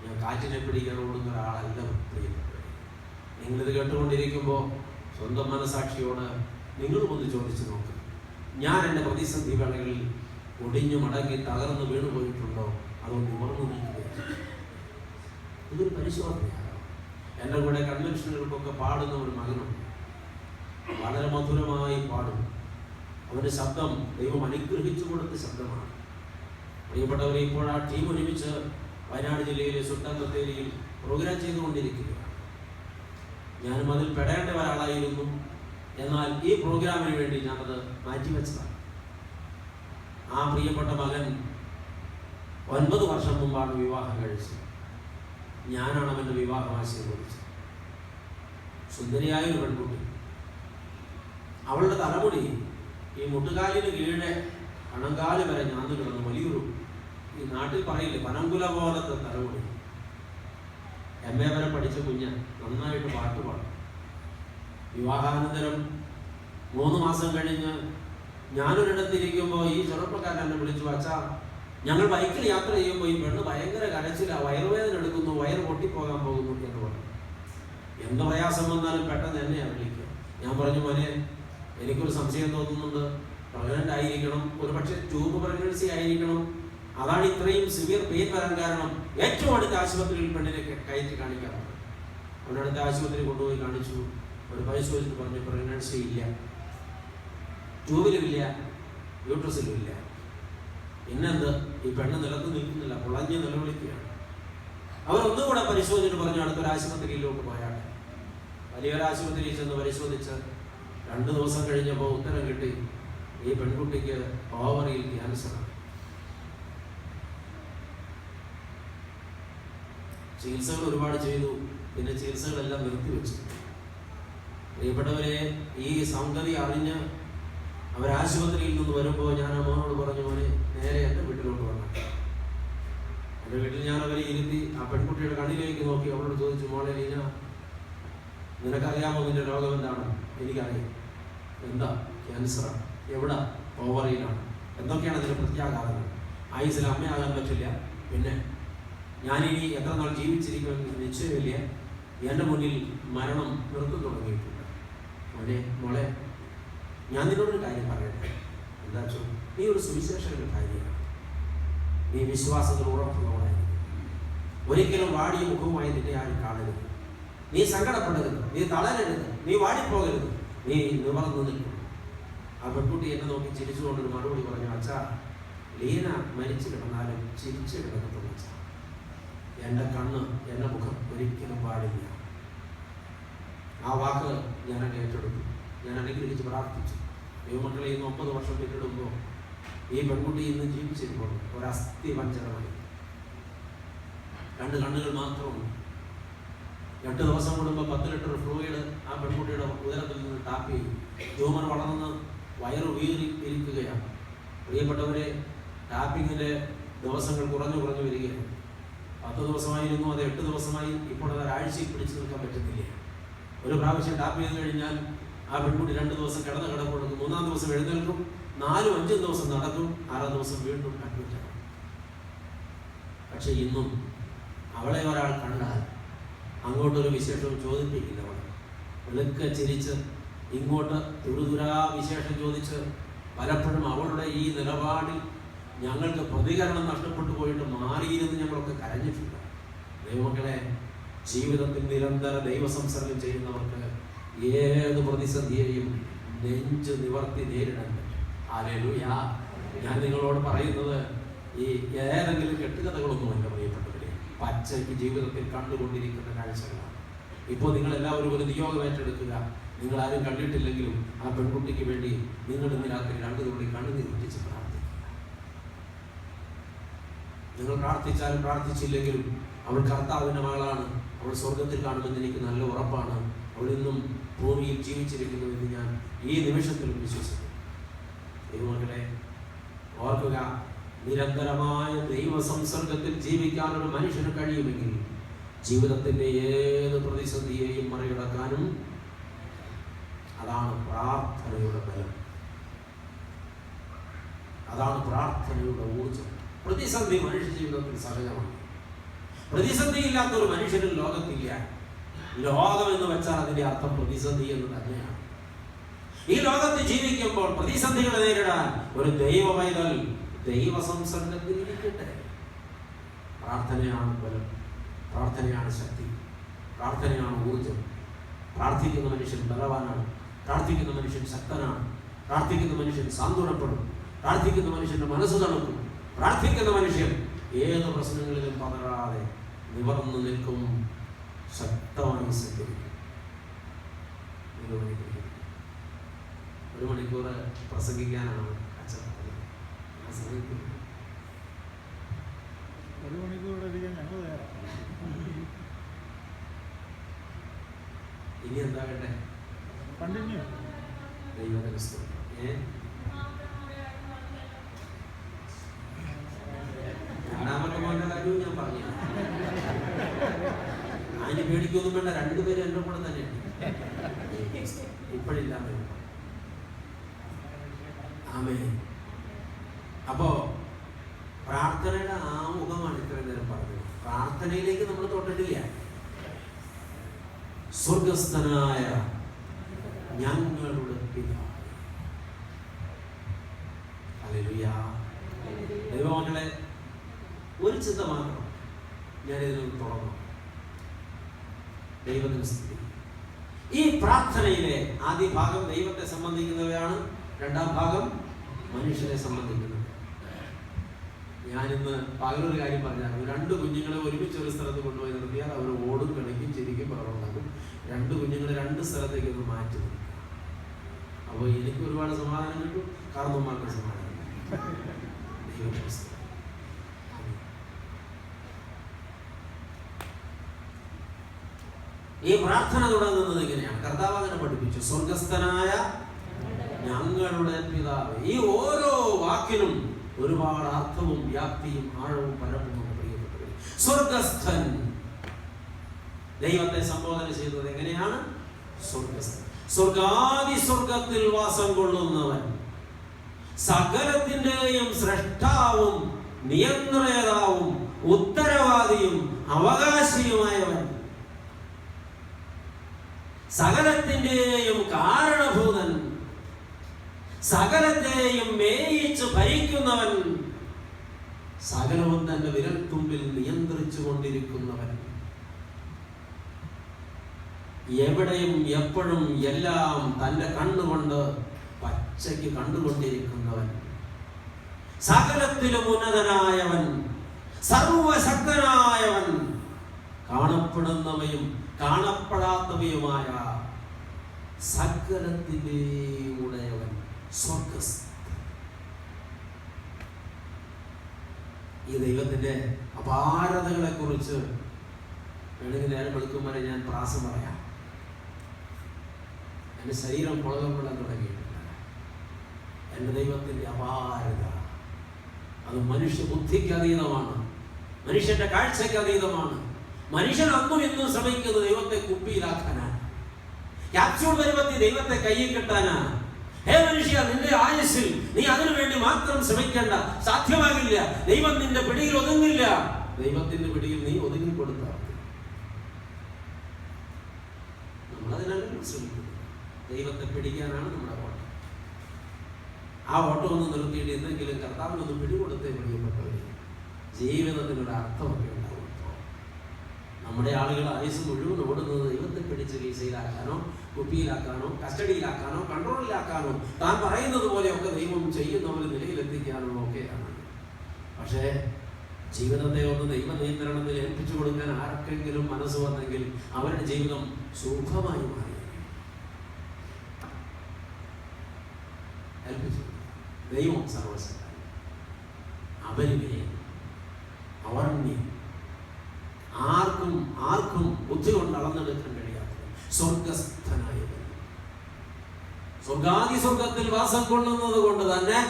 ഞാൻ കാറ്റിനെ പിടിക്കാൻ ഓടുന്ന ഒരാളല്ല പ്രിയപ്പെട്ടവരെ. നിങ്ങളിത് കേട്ടുകൊണ്ടിരിക്കുമ്പോൾ സ്വന്തം മനസാക്ഷിയോട് നിങ്ങളും ഒന്ന് ചോദിച്ചു നോക്ക്. ഞാൻ എൻ്റെ പ്രതിസന്ധി വേളകളിൽ ഒടിഞ്ഞു മടങ്ങി തകർന്ന് വീണു പോയിട്ടുണ്ടോ, അതോ നിവർന്നു നിൽക്കുകയാണ്? ഇതൊരു പരിശോധനയാണ്. എൻ്റെ കൂടെ കൺവെൻഷനുകൾക്കൊക്കെ പാടുന്ന ഒരു മകനുണ്ട്. വളരെ മധുരമായി പാടും. അവൻ്റെ ശബ്ദം ദൈവം അനുഗ്രഹിച്ചു കൊടുത്ത ശബ്ദമാണ്. പ്രിയപ്പെട്ടവരെ, ഇപ്പോൾ ആ ടീം ഒരുമിച്ച് വയനാട് ജില്ലയിലെ സുൽത്താൻ ബത്തേരിയിൽ പ്രോഗ്രാം ചെയ്തുകൊണ്ടിരിക്കുകയാണ്. ഞാനും അതിൽ പെടേണ്ട ഒരാളായിരുന്നു. എന്നാൽ ഈ പ്രോഗ്രാമിന് വേണ്ടി ഞാനത് മാറ്റിവെച്ചതാണ്. ആ പ്രിയപ്പെട്ട മകൻ 9 വർഷം മുമ്പാണ് വിവാഹം കഴിച്ചത്. ഞാനാണ് അവൻ്റെ വിവാഹം ആശീർവദിച്ചത്. സുന്ദരിയായൊരു പെൺകുട്ടി. അവളുടെ തലമുടി ഈ മുട്ടുകാലിന് കീഴെ കണങ്കാല് വരെ ഞാന്ന് കിടന്നു വലിയൊരു, ഈ നാട്ടിൽ പറയില്ലേ പനങ്കുല പോലത്തെ തലമുടി. MA വരെ പഠിച്ച കുഞ്ഞ് നന്നായിട്ട് പാട്ട് പാടും. വിവാഹാനന്തരം 3 മാസം കഴിഞ്ഞ് ഞാനൊരിടത്തിരിക്കുമ്പോൾ ഈ ചെറുപ്പക്കാരൻ എന്നെ വിളിച്ചു, അച്ഛാ ഞങ്ങൾ ബൈക്കിൽ യാത്ര ചെയ്യുമ്പോൾ ഈ പെണ്ണ് ഭയങ്കര കരച്ചിലാണ്, വയറുവേദന എടുക്കുന്നു, വയറ് പൊട്ടിപ്പോകാൻ പോകുന്നു എന്ന് പറഞ്ഞു. എന്ത് പ്രയാസം വന്നാലും പെട്ടെന്ന് എന്നെയാണ് വിളിക്കുക. ഞാൻ പറഞ്ഞു, മോനെ എനിക്കൊരു സംശയം തോന്നുന്നുണ്ട്, പ്രഗ്നൻ്റ് ആയിരിക്കണം, ഒരു പക്ഷേ ട്യൂബ് പ്രഗ്നൻസി ആയിരിക്കണം, അതാണ് ഇത്രയും സിവിയർ പെയിൻ വരാൻ കാരണം. ഏറ്റവും അടുത്ത ആശുപത്രിയിൽ പെണ്ണിനെ കയറ്റി കാണിക്കാറുണ്ട്. അവിടെ അടുത്ത ആശുപത്രി കൊണ്ടുപോയി കാണിച്ചു. ഒരു പരിശോധിച്ച് പറഞ്ഞു പ്രഗ്നൻസി ഇല്ല, ട്യൂബിലുമില്ല, യൂട്രസിലുമില്ല. പിന്നെന്ത്, ഈ പെണ്ണ് നിലത്ത് നിൽക്കുന്നില്ല, പുളഞ്ഞ് നിലവിളിക്കുകയാണ്. അവരൊന്നുകൂടെ പരിശോധിച്ചിട്ട് പറഞ്ഞു അടുത്തൊരു ആശുപത്രിയിലോട്ട് പോയാട്ടെ. വലിയൊരു ആശുപത്രിയിൽ ചെന്ന് പരിശോധിച്ച് 2 ദിവസം കഴിഞ്ഞപ്പോൾ ഉത്തരം കിട്ടി, ഈ പെൺകുട്ടിക്ക് ഓവറിയിൽ ക്യാൻസറാണ്. ചികിത്സകൾ ഒരുപാട് ചെയ്തു, പിന്നെ ചികിത്സകളെല്ലാം നിർത്തിവെച്ചു. പ്രിയപ്പെട്ടവരെ, ഈ സംഗതി അറിഞ്ഞ് അവരാശുപത്രിയിൽ നിന്ന് വരുമ്പോൾ ഞാൻ മോനോട് പറഞ്ഞു, മോനെ നേരെ എൻ്റെ വീട്ടിലോട്ട് വന്നു. എൻ്റെ വീട്ടിൽ ഞാൻ അവരെ ഇരുത്തി ആ പെൺകുട്ടിയുടെ കണ്ണിലേക്ക് നോക്കി അവളോട് ചോദിച്ചു, മോളെ ലീന, നിനക്കറിയാമോ നിന്റെ രോഗം എന്താണ്? എനിക്കറിയാം. എന്താ? ക്യാൻസറാണ്. എവിടെ? ഓവറിയിലാണ്. എന്തൊക്കെയാണ് അതിൻ്റെ പ്രത്യാഘാതങ്ങൾ? ആയുസിൽ അമ്മയാകാൻ പറ്റില്ല, പിന്നെ ഞാനിനി എത്ര നാൾ ജീവിച്ചിരിക്കുമെന്ന് നിശ്ചയമില്ല, എൻ്റെ മുന്നിൽ മരണം നിർത്തി തുടങ്ങിയിട്ടുണ്ട്. മോളെ ഞാൻ നിന്നോടൊരു കാര്യം പറയട്ടെ. എന്താ വെച്ചോ, നീ ഒരു സുവിശേഷകന്റെ ഭാര്യയാണ്, നീ വിശ്വാസത്തിൽ ഉറപ്പുള്ളവളായിരിക്കും. ഒരിക്കലും വാടിയ മുഖവുമായി നിന്നെ ആരും കാണരുത്. നീ സങ്കടപ്പെടരുത്, നീ തളരരുത്, നീ വാടിപ്പോകരുത്, നീ നിവർന്നു നിൽക്കും. ആ പെൺകുട്ടി എന്നെ നോക്കി ചിരിച്ചുകൊണ്ടൊരു മറുപടി പറഞ്ഞു, അച്ഛാ ലീന മരിച്ചു കിടന്നാലും ചിരിച്ചു കിടക്കത്തുള്ളൂ. എൻ്റെ കണ്ണ്, എൻ്റെ മുഖം ഒരിക്കലും പാടില്ല. ആ വാക്ക് ഞാൻ ഏറ്റെടുത്തു. ഞാൻ അനുഗ്രഹിച്ച് പ്രാർത്ഥിച്ചു. ദൈവമക്കളെ, ഇന്ന് 9 വർഷം പിന്നിടുമ്പോൾ ഈ പെൺകുട്ടി ഇന്ന് ജീവിച്ചിരിപ്പോൾ ഒരസ്ഥി പഞ്ചരമായി, 2 കണ്ണുകൾ മാത്രമുണ്ട്. 8 ദിവസം കൂടുമ്പോൾ 10 ലിറ്റർ ഫ്ലൂയിഡ് ആ പെൺകുട്ടിയുടെ ഉദരത്തിൽ നിന്ന് ടാപ്പ് ചെയ്യും. ട്യൂമർ വളർന്ന് വയറ് വീറി ഇരിക്കുകയാണ്. പ്രിയപ്പെട്ടവരെ, ടാപ്പിങ്ങിൻ്റെ ദിവസങ്ങൾ കുറഞ്ഞു വരികയാണ്. 10 ദിവസമായിരുന്നു, അത് 8 ദിവസമായി. ഇപ്പോൾ അത് ഒരാഴ്ചയിൽ പിടിച്ചു നിൽക്കാൻ പറ്റുന്നില്ല. ഒരു പ്രാവശ്യം ടാപ്പ് ചെയ്ത് കഴിഞ്ഞാൽ ആ പെൺകുട്ടി 2 ദിവസം കിടപ്പുകൊടുക്കും, 3-ാം ദിവസം എഴുന്നേൽക്കും, 4-5 ദിവസം നടക്കും, 6-ാം ദിവസം വീണ്ടും അഡ്മിറ്റ് ആകും. പക്ഷെ ഇന്നും അവളെ ഒരാൾ കണ്ടാൽ അങ്ങോട്ടൊരു വിശേഷവും ചോദിപ്പിക്കില്ല. അവൾ വെളുക്കെ ചിരിച്ച് ഇങ്ങോട്ട് തുരുതുരാ വിശേഷം ചോദിച്ച് പലപ്പോഴും അവളുടെ ഈ നിലപാടിൽ ഞങ്ങൾക്ക് പ്രതികരണം നഷ്ടപ്പെട്ടു പോയിട്ട് മാറിയിരുന്ന് ഞങ്ങളൊക്കെ കരഞ്ഞിട്ടുണ്ട്. ദൈവമക്കളെ, ജീവിതത്തിൽ നിരന്തര ദൈവസംസർഗം ചെയ്യുന്നവർക്ക് ഏത് പ്രതിസന്ധിയെയും നെഞ്ച് നിവർത്തി നേരിടാൻ പറ്റും. ഹല്ലേലൂയ. ഞാൻ നിങ്ങളോട് പറയുന്നത് ഈ ഏതെങ്കിലും കെട്ടുകഥകളൊന്നുമല്ല പ്രിയപ്പെട്ടവരെ, പച്ചയ്ക്ക് ജീവിതത്തിൽ കണ്ടുകൊണ്ടിരിക്കുന്ന കാഴ്ചകളാണ്. ഇപ്പോൾ നിങ്ങളെല്ലാവരും ഒരു നിയോഗം ഏറ്റെടുക്കുക. നിങ്ങൾ ആരും കണ്ടിട്ടില്ലെങ്കിലും ആ പെൺകുട്ടിക്ക് വേണ്ടി നിങ്ങൾ ഇന്ന് രാത്രി 2 തുള്ളി കണ്ണുനീർ ഒറ്റിച്ച് പ്രാർത്ഥിക്കുക. നിങ്ങൾ പ്രാർത്ഥിച്ചാലും പ്രാർത്ഥിച്ചില്ലെങ്കിലും അവൾ കർത്താവിൻ്റെ മകളാണ്. അവൾ സ്വർഗത്തിൽ കാണുമെന്ന് എനിക്ക് നല്ല ഉറപ്പാണ്. അവൾ ഇന്നും ഭൂമിയിൽ ജീവിച്ചിരിക്കുന്നുവെന്ന് ഞാൻ ഈ നിമിഷത്തിലും വിശ്വസിക്കുന്നു. ദൈവമക്കളെ, ഓർക്കുക, നിരന്തരമായ ദൈവസംസർഗത്തിൽ ജീവിക്കാൻ ഒരു മനുഷ്യന് കഴിയുമെങ്കിൽ ജീവിതത്തിൻ്റെ ഏത് പ്രതിസന്ധിയെയും മറികടക്കാനും അതാണ് പ്രാർത്ഥനയുടെ ബലം, അതാണ് പ്രാർത്ഥനയുടെ ഊർജം. പ്രതിസന്ധി മനുഷ്യ ജീവിതത്തിൽ സഹജമാണ്. പ്രതിസന്ധി ഇല്ലാത്തൊരു മനുഷ്യനും ലോകത്തില്ല. ലോകം എന്ന് വെച്ചാൽ അതിന്റെ അർത്ഥം പ്രതിസന്ധി എന്ന് തന്നെയാണ്. ഈ ലോകത്ത് ജീവിക്കുമ്പോൾ പ്രതിസന്ധികളെ നേരിടാൻ ഒരു ദൈവ പൈതൽ ദൈവ സംസർഗത്തിൽ ഇരിക്കട്ടെ. പ്രാർത്ഥനയാണ് ബലം, പ്രാർത്ഥനയാണ് ശക്തി, പ്രാർത്ഥനയാണ് ഊർജം. പ്രാർത്ഥിക്കുന്ന മനുഷ്യൻ ബലവാനാണ്, പ്രാർത്ഥിക്കുന്ന മനുഷ്യൻ ശക്തനാണ്, പ്രാർത്ഥിക്കുന്ന മനുഷ്യൻ സാന്ത്വനപ്പെടും, പ്രാർത്ഥിക്കുന്ന മനുഷ്യന്റെ മനസ്സ് തണുക്കും, പ്രാർത്ഥിക്കുന്ന മനുഷ്യൻ ഏത് പ്രശ്നങ്ങളിലും പതറാതെ നിവർന്നു നിൽക്കും, ശക്തമായി സഞ്ചരിക്കും. 1 മണിക്കൂർ പ്രസംഗിക്കാനാണ് അച്ഛൻ പറഞ്ഞത്. ആ സമയത്ത് 1 മണിക്കൂറധികം ഞങ്ങൾ തയ്യാറാണ്. ഇനി എന്താകട്ടെ? കണ്ടിന്യൂ. ദൈവത്തിന്റെ സ്തുതി. രണ്ടാമത്തെ മോന്റെ കാര്യവും ഞാൻ പറഞ്ഞു. ഇനി പേടിക്കൊന്നും വേണ്ട, രണ്ടുപേരും എൻ്റെ കൂടെ തന്നെയാണ്. ഇപ്പോഴില്ല. ആമേൻ. അപ്പോ പ്രാർത്ഥനയുടെ ആമുഖമാണ് ഇത്രയും നേരം പറഞ്ഞത്. പ്രാർത്ഥനയിലേക്ക് നമ്മൾ തൊട്ടിട്ടില്ല. സ്വർഗസ്ഥനായ ഞങ്ങളുടെ പിതാവേ. ഹല്ലേലൂയ. ദൈവമക്കളെ, ഒരു ചിന്ത മാത്രം ഞാനിതിൽ തുടങ്ങും. ദൈവത്തിന് സ്തുതി. ഈ പ്രാർത്ഥനയിലെ ആദ്യ ഭാഗം ദൈവത്തെ സംബന്ധിക്കുന്നവയാണ്, രണ്ടാം ഭാഗം മനുഷ്യരെ സംബന്ധിക്കുന്നത്. ഞാനിന്ന് പകലൊരു കാര്യം പറഞ്ഞാൽ, 2 കുഞ്ഞുങ്ങളെ ഒരുമിച്ച് ഒരു സ്ഥലത്ത് കൊണ്ടുപോയി നിർത്തിയാൽ അവർ ഓടും, കളിക്കും, ചിരിക്കും, ബഹളമുണ്ടാക്കും. 2 കുഞ്ഞുങ്ങളെ 2 സ്ഥലത്തേക്ക് ഒന്ന് മാറ്റി നിർത്തും. അപ്പോൾ എനിക്ക് ഒരുപാട് സമാധാനം കിട്ടും, കാരണവന്മാർക്ക് സമാധാനം. ഈ പ്രാർത്ഥന തുടങ്ങുന്നത് ഇങ്ങനെയാണ്. കർത്താവ് അങ്ങനെ പഠിപ്പിച്ചു, സ്വർഗസ്ഥനായ ഞങ്ങളുടെ പിതാവേ. ഈ ഓരോ വാക്കിനും ഒരുപാട് അർത്ഥവും വ്യാപ്തിയും ആഴവും പരപ്പും പ്രിയപ്പെട്ടത്. സ്വർഗസ്ഥൻ, ദൈവത്തെ സംബോധന ചെയ്തത് എങ്ങനെയാണ്? സ്വർഗസ്ഥൻ. സ്വർഗാദി സ്വർഗത്തിൽ വാസം കൊള്ളുന്നവൻ, സകലത്തിന്റെയും സ്രഷ്ടാവും നിയന്ത്രേതാവും ഉത്തരവാദിയും അവകാശിയുമായവൻ, സകലത്തിന്റെയും കാരണഭൂതൻ, സകലത്തെയും മേയിച്ച് ഭരിക്കുന്നവൻ, സകലവും തന്റെ വിരൽത്തുമ്പിൽ നിയന്ത്രിച്ചു കൊണ്ടിരിക്കുന്നവൻ, എവിടെയും എപ്പോഴും എല്ലാം തന്റെ കണ്ണുകൊണ്ട് പച്ചയ്ക്ക് കണ്ടുകൊണ്ടിരിക്കുന്നവൻ, സകലത്തിലും ഉന്നതനായവൻ, സർവശക്തനായവൻ, കാണപ്പെടുന്നവയും കാണപ്പെടാത്തവയുമായ സകലത്തിന്റെയും ഉടയവൻ, സ്വർഗസ്ഥൻ. ഈ ദൈവത്തിന്റെ അപാരതകളെ കുറിച്ച് വേണമെങ്കിൽ നേരം വെളുക്കും വരെ ഞാൻ പ്രാസം പറയാം. എൻ്റെ ശരീരം പുളകം കൊള്ളാൻ തുടങ്ങിയിട്ടുണ്ട്. എൻ്റെ ദൈവത്തിന്റെ അപാരത അത് മനുഷ്യ ബുദ്ധിക്ക് അതീതമാണ്, മനുഷ്യന്റെ കാഴ്ചയ്ക്ക് അതീതമാണ്. മനുഷ്യൻ അന്നും ഇന്നും ശ്രമിക്കുന്നത് ദൈവത്തെ കുപ്പിയിലാക്കാനാണ്, ക്യാപ്സ്യൂൾ പരുവത്തിൽ ദൈവത്തെ കയ്യിൽ കിട്ടാനാണ്. ഹേ മനുഷ്യ, നിന്റെ ആയുസ്സിൽ നീ അതിനു വേണ്ടി മാത്രം ശ്രമിക്കേണ്ട, സാധ്യമാകില്ല. ദൈവം നിന്റെ പിടിയിൽ ഒതുങ്ങില്ല. ദൈവത്തിന്റെ പിടിയിൽ നീ ഒതുങ്ങി കൊടുത്താൽ നമ്മളതിനല്ല ശ്രമിക്കുന്നത്. ദൈവത്തെ പിടിക്കാനാണ് നമ്മുടെ ഓട്ടം. ആ ഓട്ടം ഒന്ന് നിർത്തിയിട്ട് എന്തെങ്കിലും കർത്താവിനൊന്ന് പിടികൊടുത്തേ പ്രിയപ്പെട്ടവരെ, ജീവിതത്തിനൊരു അർത്ഥമൊക്കെ ഉണ്ടാവും. നമ്മുടെ ആളുകൾ ആയുസ് മുഴുവൻ ഓടുന്നത് ദൈവത്തെ പിടിച്ച് കീസയിലാക്കാനോ കുപ്പിയിലാക്കാനോ കസ്റ്റഡിയിലാക്കാനോ കൺട്രോളിലാക്കാനോ താൻ പറയുന്നത് പോലെയൊക്കെ ദൈവം ചെയ്യുന്ന ഒരു നിലയിലെത്തിക്കാനോ ഒക്കെയാണ്. പക്ഷേ ജീവിതത്തെ ഒന്ന് ദൈവ നിയന്ത്രണത്തിൽ ഏൽപ്പിച്ചു കൊടുക്കാൻ ആർക്കെങ്കിലും മനസ്സ് വന്നെങ്കിൽ അവരുടെ ജീവിതം സുഖമായി മാറി. ഏൽപ്പിച്ചു ദൈവം സർവശക്തൻ, അപരിമേയൻ, അവർണ്യം, ആർക്കും ആർക്കും ബുദ്ധി കൊണ്ട് അളന്നെടുക്കാൻ കഴിയാത്തത്, സ്വർഗസ്ഥനായവൻ. സ്വർഗാദി സ്വർഗത്തിൽ വാസം കൊള്ളുന്നത് കൊണ്ട് തന്നെ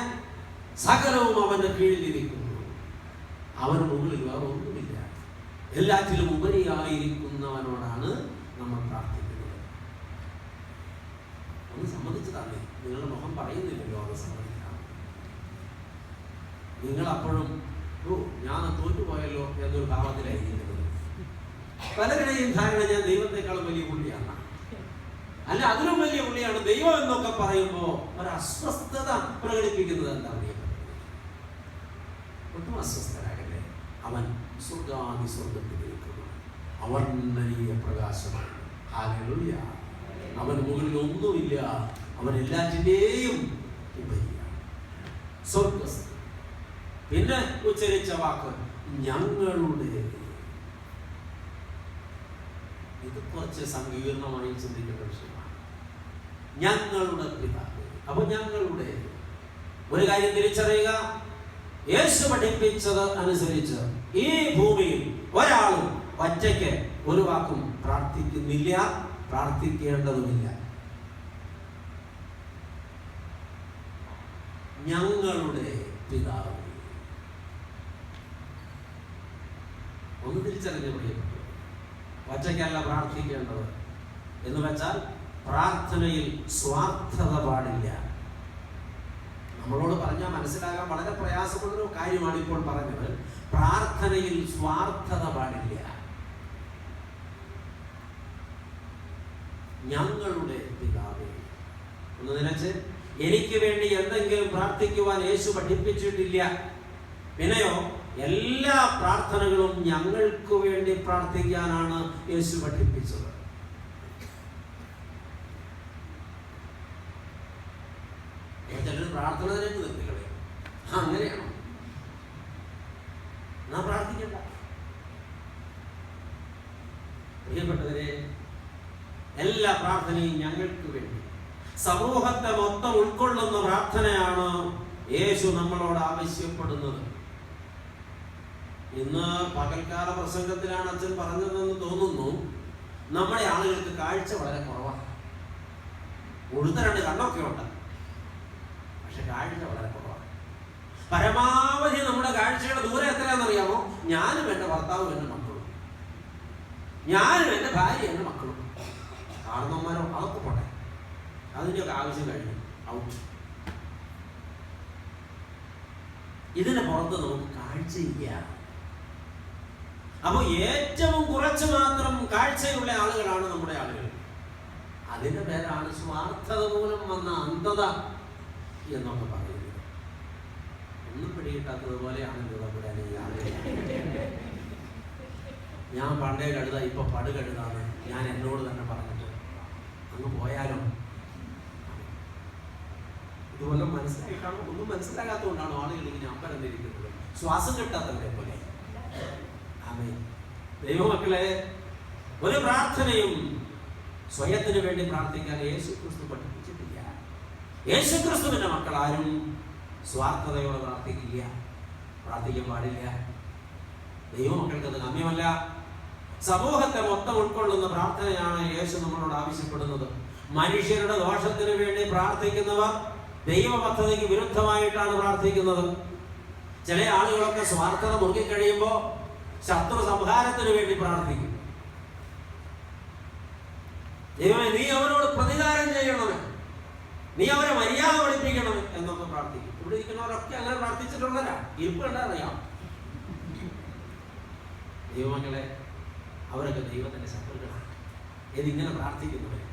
സകലവും അവന്റെ കീഴിലിരിക്കുന്നു. അവന് മുകളിൽ വേറെ ഒന്നുമില്ല. എല്ലാറ്റിലും ഉപരിയായിരിക്കുന്നവനോടാണ് നമ്മൾ പ്രാർത്ഥിക്കുന്നത്. ഒന്ന് സമ്മതിച്ചതാണ്. നിങ്ങളുടെ മുഖം പറയുന്നില്ലല്ലോ അത് സമ്മതിക്കാം. നിങ്ങൾ അപ്പോഴും ഞാൻ തോറ്റുപോയല്ലോ എന്നൊരു ഭാവത്തിലായിരിക്കുന്നത്. പലരുടെയും ധാരണ ഞാൻ ദൈവത്തെക്കാളും വലിയ പുള്ളിയാണ്, അല്ല അതിലും വലിയ പുള്ളിയാണ് ദൈവം എന്നൊക്കെ പറയുമ്പോൾ ഒരു അസ്വസ്ഥത പ്രകടിപ്പിക്കുന്നത് എന്താ? ഒട്ടും അസ്വസ്ഥരാകല്ലേ. അവൻ സ്വർഗാദി സ്വർഗത്തിലിരിക്കുന്നു, അവർണ്ണനീയ പ്രകാശമാണ്. ഹല്ലേലൂയ. അവൻ മുകളിൽ ഒന്നുമില്ല, അവൻ എല്ലാറ്റിന്റെയും ഉപരിയാണ്, സ്വർഗസ്ഥൻ. പിന്നെ ഉച്ചരിച്ച വാക്ക് ഞങ്ങളുടെ. ഇത് കുറച്ച് സങ്കീർണമായി ചിന്തിക്കേണ്ട വിഷയമാണ്. ഞങ്ങളുടെ പിതാവ്. അപ്പൊ ഞങ്ങളുടെ ഒരു കാര്യം തിരിച്ചറിയുക, യേശു പഠിപ്പിച്ചത് അനുസരിച്ച് ഈ ഭൂമിയിൽ ഒരാളും ഒറ്റയ്ക്ക് ഒരു വാക്കും പ്രാർത്ഥിക്കുന്നില്ല, പ്രാർത്ഥിക്കേണ്ടതുമില്ല. ഞങ്ങളുടെ പിതാവ്. ഒന്ന് തിരിച്ചറിഞ്ഞ പ്രിയപ്പെട്ടു, ഒറ്റയ്ക്കല്ല പ്രാർത്ഥിക്കേണ്ടത്. എന്ന് വെച്ചാൽ പ്രാർത്ഥനയിൽ സ്വാർത്ഥത പാടില്ല. നമ്മളോട് പറഞ്ഞാൽ മനസ്സിലാകാൻ വളരെ പ്രയാസമുള്ളൊരു കാര്യമാണ് ഇപ്പോൾ പറഞ്ഞത്. പ്രാർത്ഥനയിൽ സ്വാർത്ഥത പാടില്ല. ഞങ്ങളുടെ പിതാവേ ഒന്ന് നിലച്ച്, എനിക്ക് വേണ്ടി എന്തെങ്കിലും പ്രാർത്ഥിക്കുവാൻ യേശു പഠിപ്പിച്ചിട്ടില്ല. പിന്നെയോ എല്ലാ പ്രാർത്ഥനകളും ഞങ്ങൾക്ക് വേണ്ടി പ്രാർത്ഥിക്കാനാണ് യേശു പഠിപ്പിച്ചത്. ചിലർ പ്രാർത്ഥന തന്നെ നിർത്തികളെ അങ്ങനെയാണോ? നാം പ്രാർത്ഥിക്കണ്ട. പ്രിയപ്പെട്ടവരെ, എല്ലാ പ്രാർത്ഥനയും ഞങ്ങൾക്ക് വേണ്ടി, സമൂഹത്തെ മൊത്തം ഉൾക്കൊള്ളുന്ന പ്രാർത്ഥനയാണ് യേശു നമ്മളോട് ആവശ്യപ്പെടുന്നത്. ഇന്ന് പകൽക്കാല പ്രസംഗത്തിലാണ് അച്ഛൻ പറഞ്ഞതെന്ന് തോന്നുന്നു. നമ്മുടെ ആളുകൾക്ക് കാഴ്ച വളരെ കുറവാണ്. ഉഴുത്ത രണ്ട് കണ്ണൊക്കെ ഉണ്ട്, പക്ഷെ കാഴ്ച വളരെ കുറവാണ്. പരമാവധി നമ്മുടെ കാഴ്ചയുടെ ദൂരം എത്രയാണെന്നറിയാമോ? ഞാനും എൻ്റെ ഭർത്താവും എൻ്റെ മക്കളും, ഞാനും എൻ്റെ ഭാര്യ എൻ്റെ മക്കളും. കാരണന്മാരോ അതൊക്കെ പോട്ടെ, അതിൻ്റെയൊക്കെ ആവശ്യം കഴിഞ്ഞു, ഔട്ട്. ഇതിന് പുറത്ത് നമുക്ക് കാഴ്ചയില്ല. അപ്പൊ ഏറ്റവും കുറച്ച് മാത്രം കാഴ്ചയുള്ള ആളുകളാണ് നമ്മുടെ ആളുകൾ. അതിന്റെ പേരാണ് സ്വാർത്ഥത മൂലം വന്ന അന്ധത എന്നൊക്കെ പറയുന്നത്. ഒന്നും പിടികിട്ടാത്തത് പോലെയാണല്ലോ നമ്മുടെ ആളുകൾ. ഞാൻ പണ്ടേ കഴുത, ഇപ്പൊ പടു കഴുതാന്ന് ഞാൻ എന്നോട് തന്നെ പറഞ്ഞിട്ട് അങ്ങ് പോയാലോ? ഇതുപോലെ മനസ്സിലായിട്ടാണോ? ഒന്നും മനസ്സിലാകാത്തതുകൊണ്ടാണോ ആളുകൾ ഇങ്ങനെ അമ്പരന്നിരിക്കുന്നത്? ശ്വാസം കിട്ടാത്തവരെ പോലെ. ദൈവമക്കളെ, ഒരു പ്രാർത്ഥനയും സ്വയത്തിന് വേണ്ടി പ്രാർത്ഥിക്കാൻ യേശുക്രിസ്തു പഠിപ്പിച്ചിട്ടില്ല. യേശുക്രിസ്തുവിന്റെ മക്കൾ ആരും സ്വാർത്ഥതയോടെ പ്രാർത്ഥിക്കില്ല, പ്രാർത്ഥിക്കാൻ പാടില്ല. ദൈവമക്കൾക്ക് അത് ഗമ്യമല്ല. സമൂഹത്തെ മൊത്തം ഉൾക്കൊള്ളുന്ന പ്രാർത്ഥനയാണ് യേശു നമ്മളോട് ആവശ്യപ്പെടുന്നത്. മനുഷ്യരുടെ ദോഷത്തിന് വേണ്ടി പ്രാർത്ഥിക്കുന്നവർ ദൈവ പദ്ധതിക്ക് വിരുദ്ധമായിട്ടാണ് പ്രാർത്ഥിക്കുന്നത്. ചില ആളുകളൊക്കെ സ്വാർത്ഥത മുറുകി കഴിയുമ്പോൾ ശത്രു സംഹാരത്തിന് വേണ്ടി പ്രാർത്ഥിക്കും. ദൈവമേ, നീ അവരോട് പ്രതികാരം ചെയ്യണമേ, നീ അവരെ മര്യാദ പഠിപ്പിക്കണമേ എന്നൊക്കെ പ്രാർത്ഥിക്കും. ഇവിടെ ഇരിക്കുന്നവരൊക്കെ അങ്ങനെ പ്രാർത്ഥിച്ചിട്ടുള്ളവരാ. ഇരിപ്പ് കണ്ടറിയാം. ദൈവമക്കളെ, അവരൊക്കെ ദൈവത്തിന്റെ ശത്രുക്കളാണ്. ഇതിങ്ങനെ പ്രാർത്ഥിക്കുന്നവര്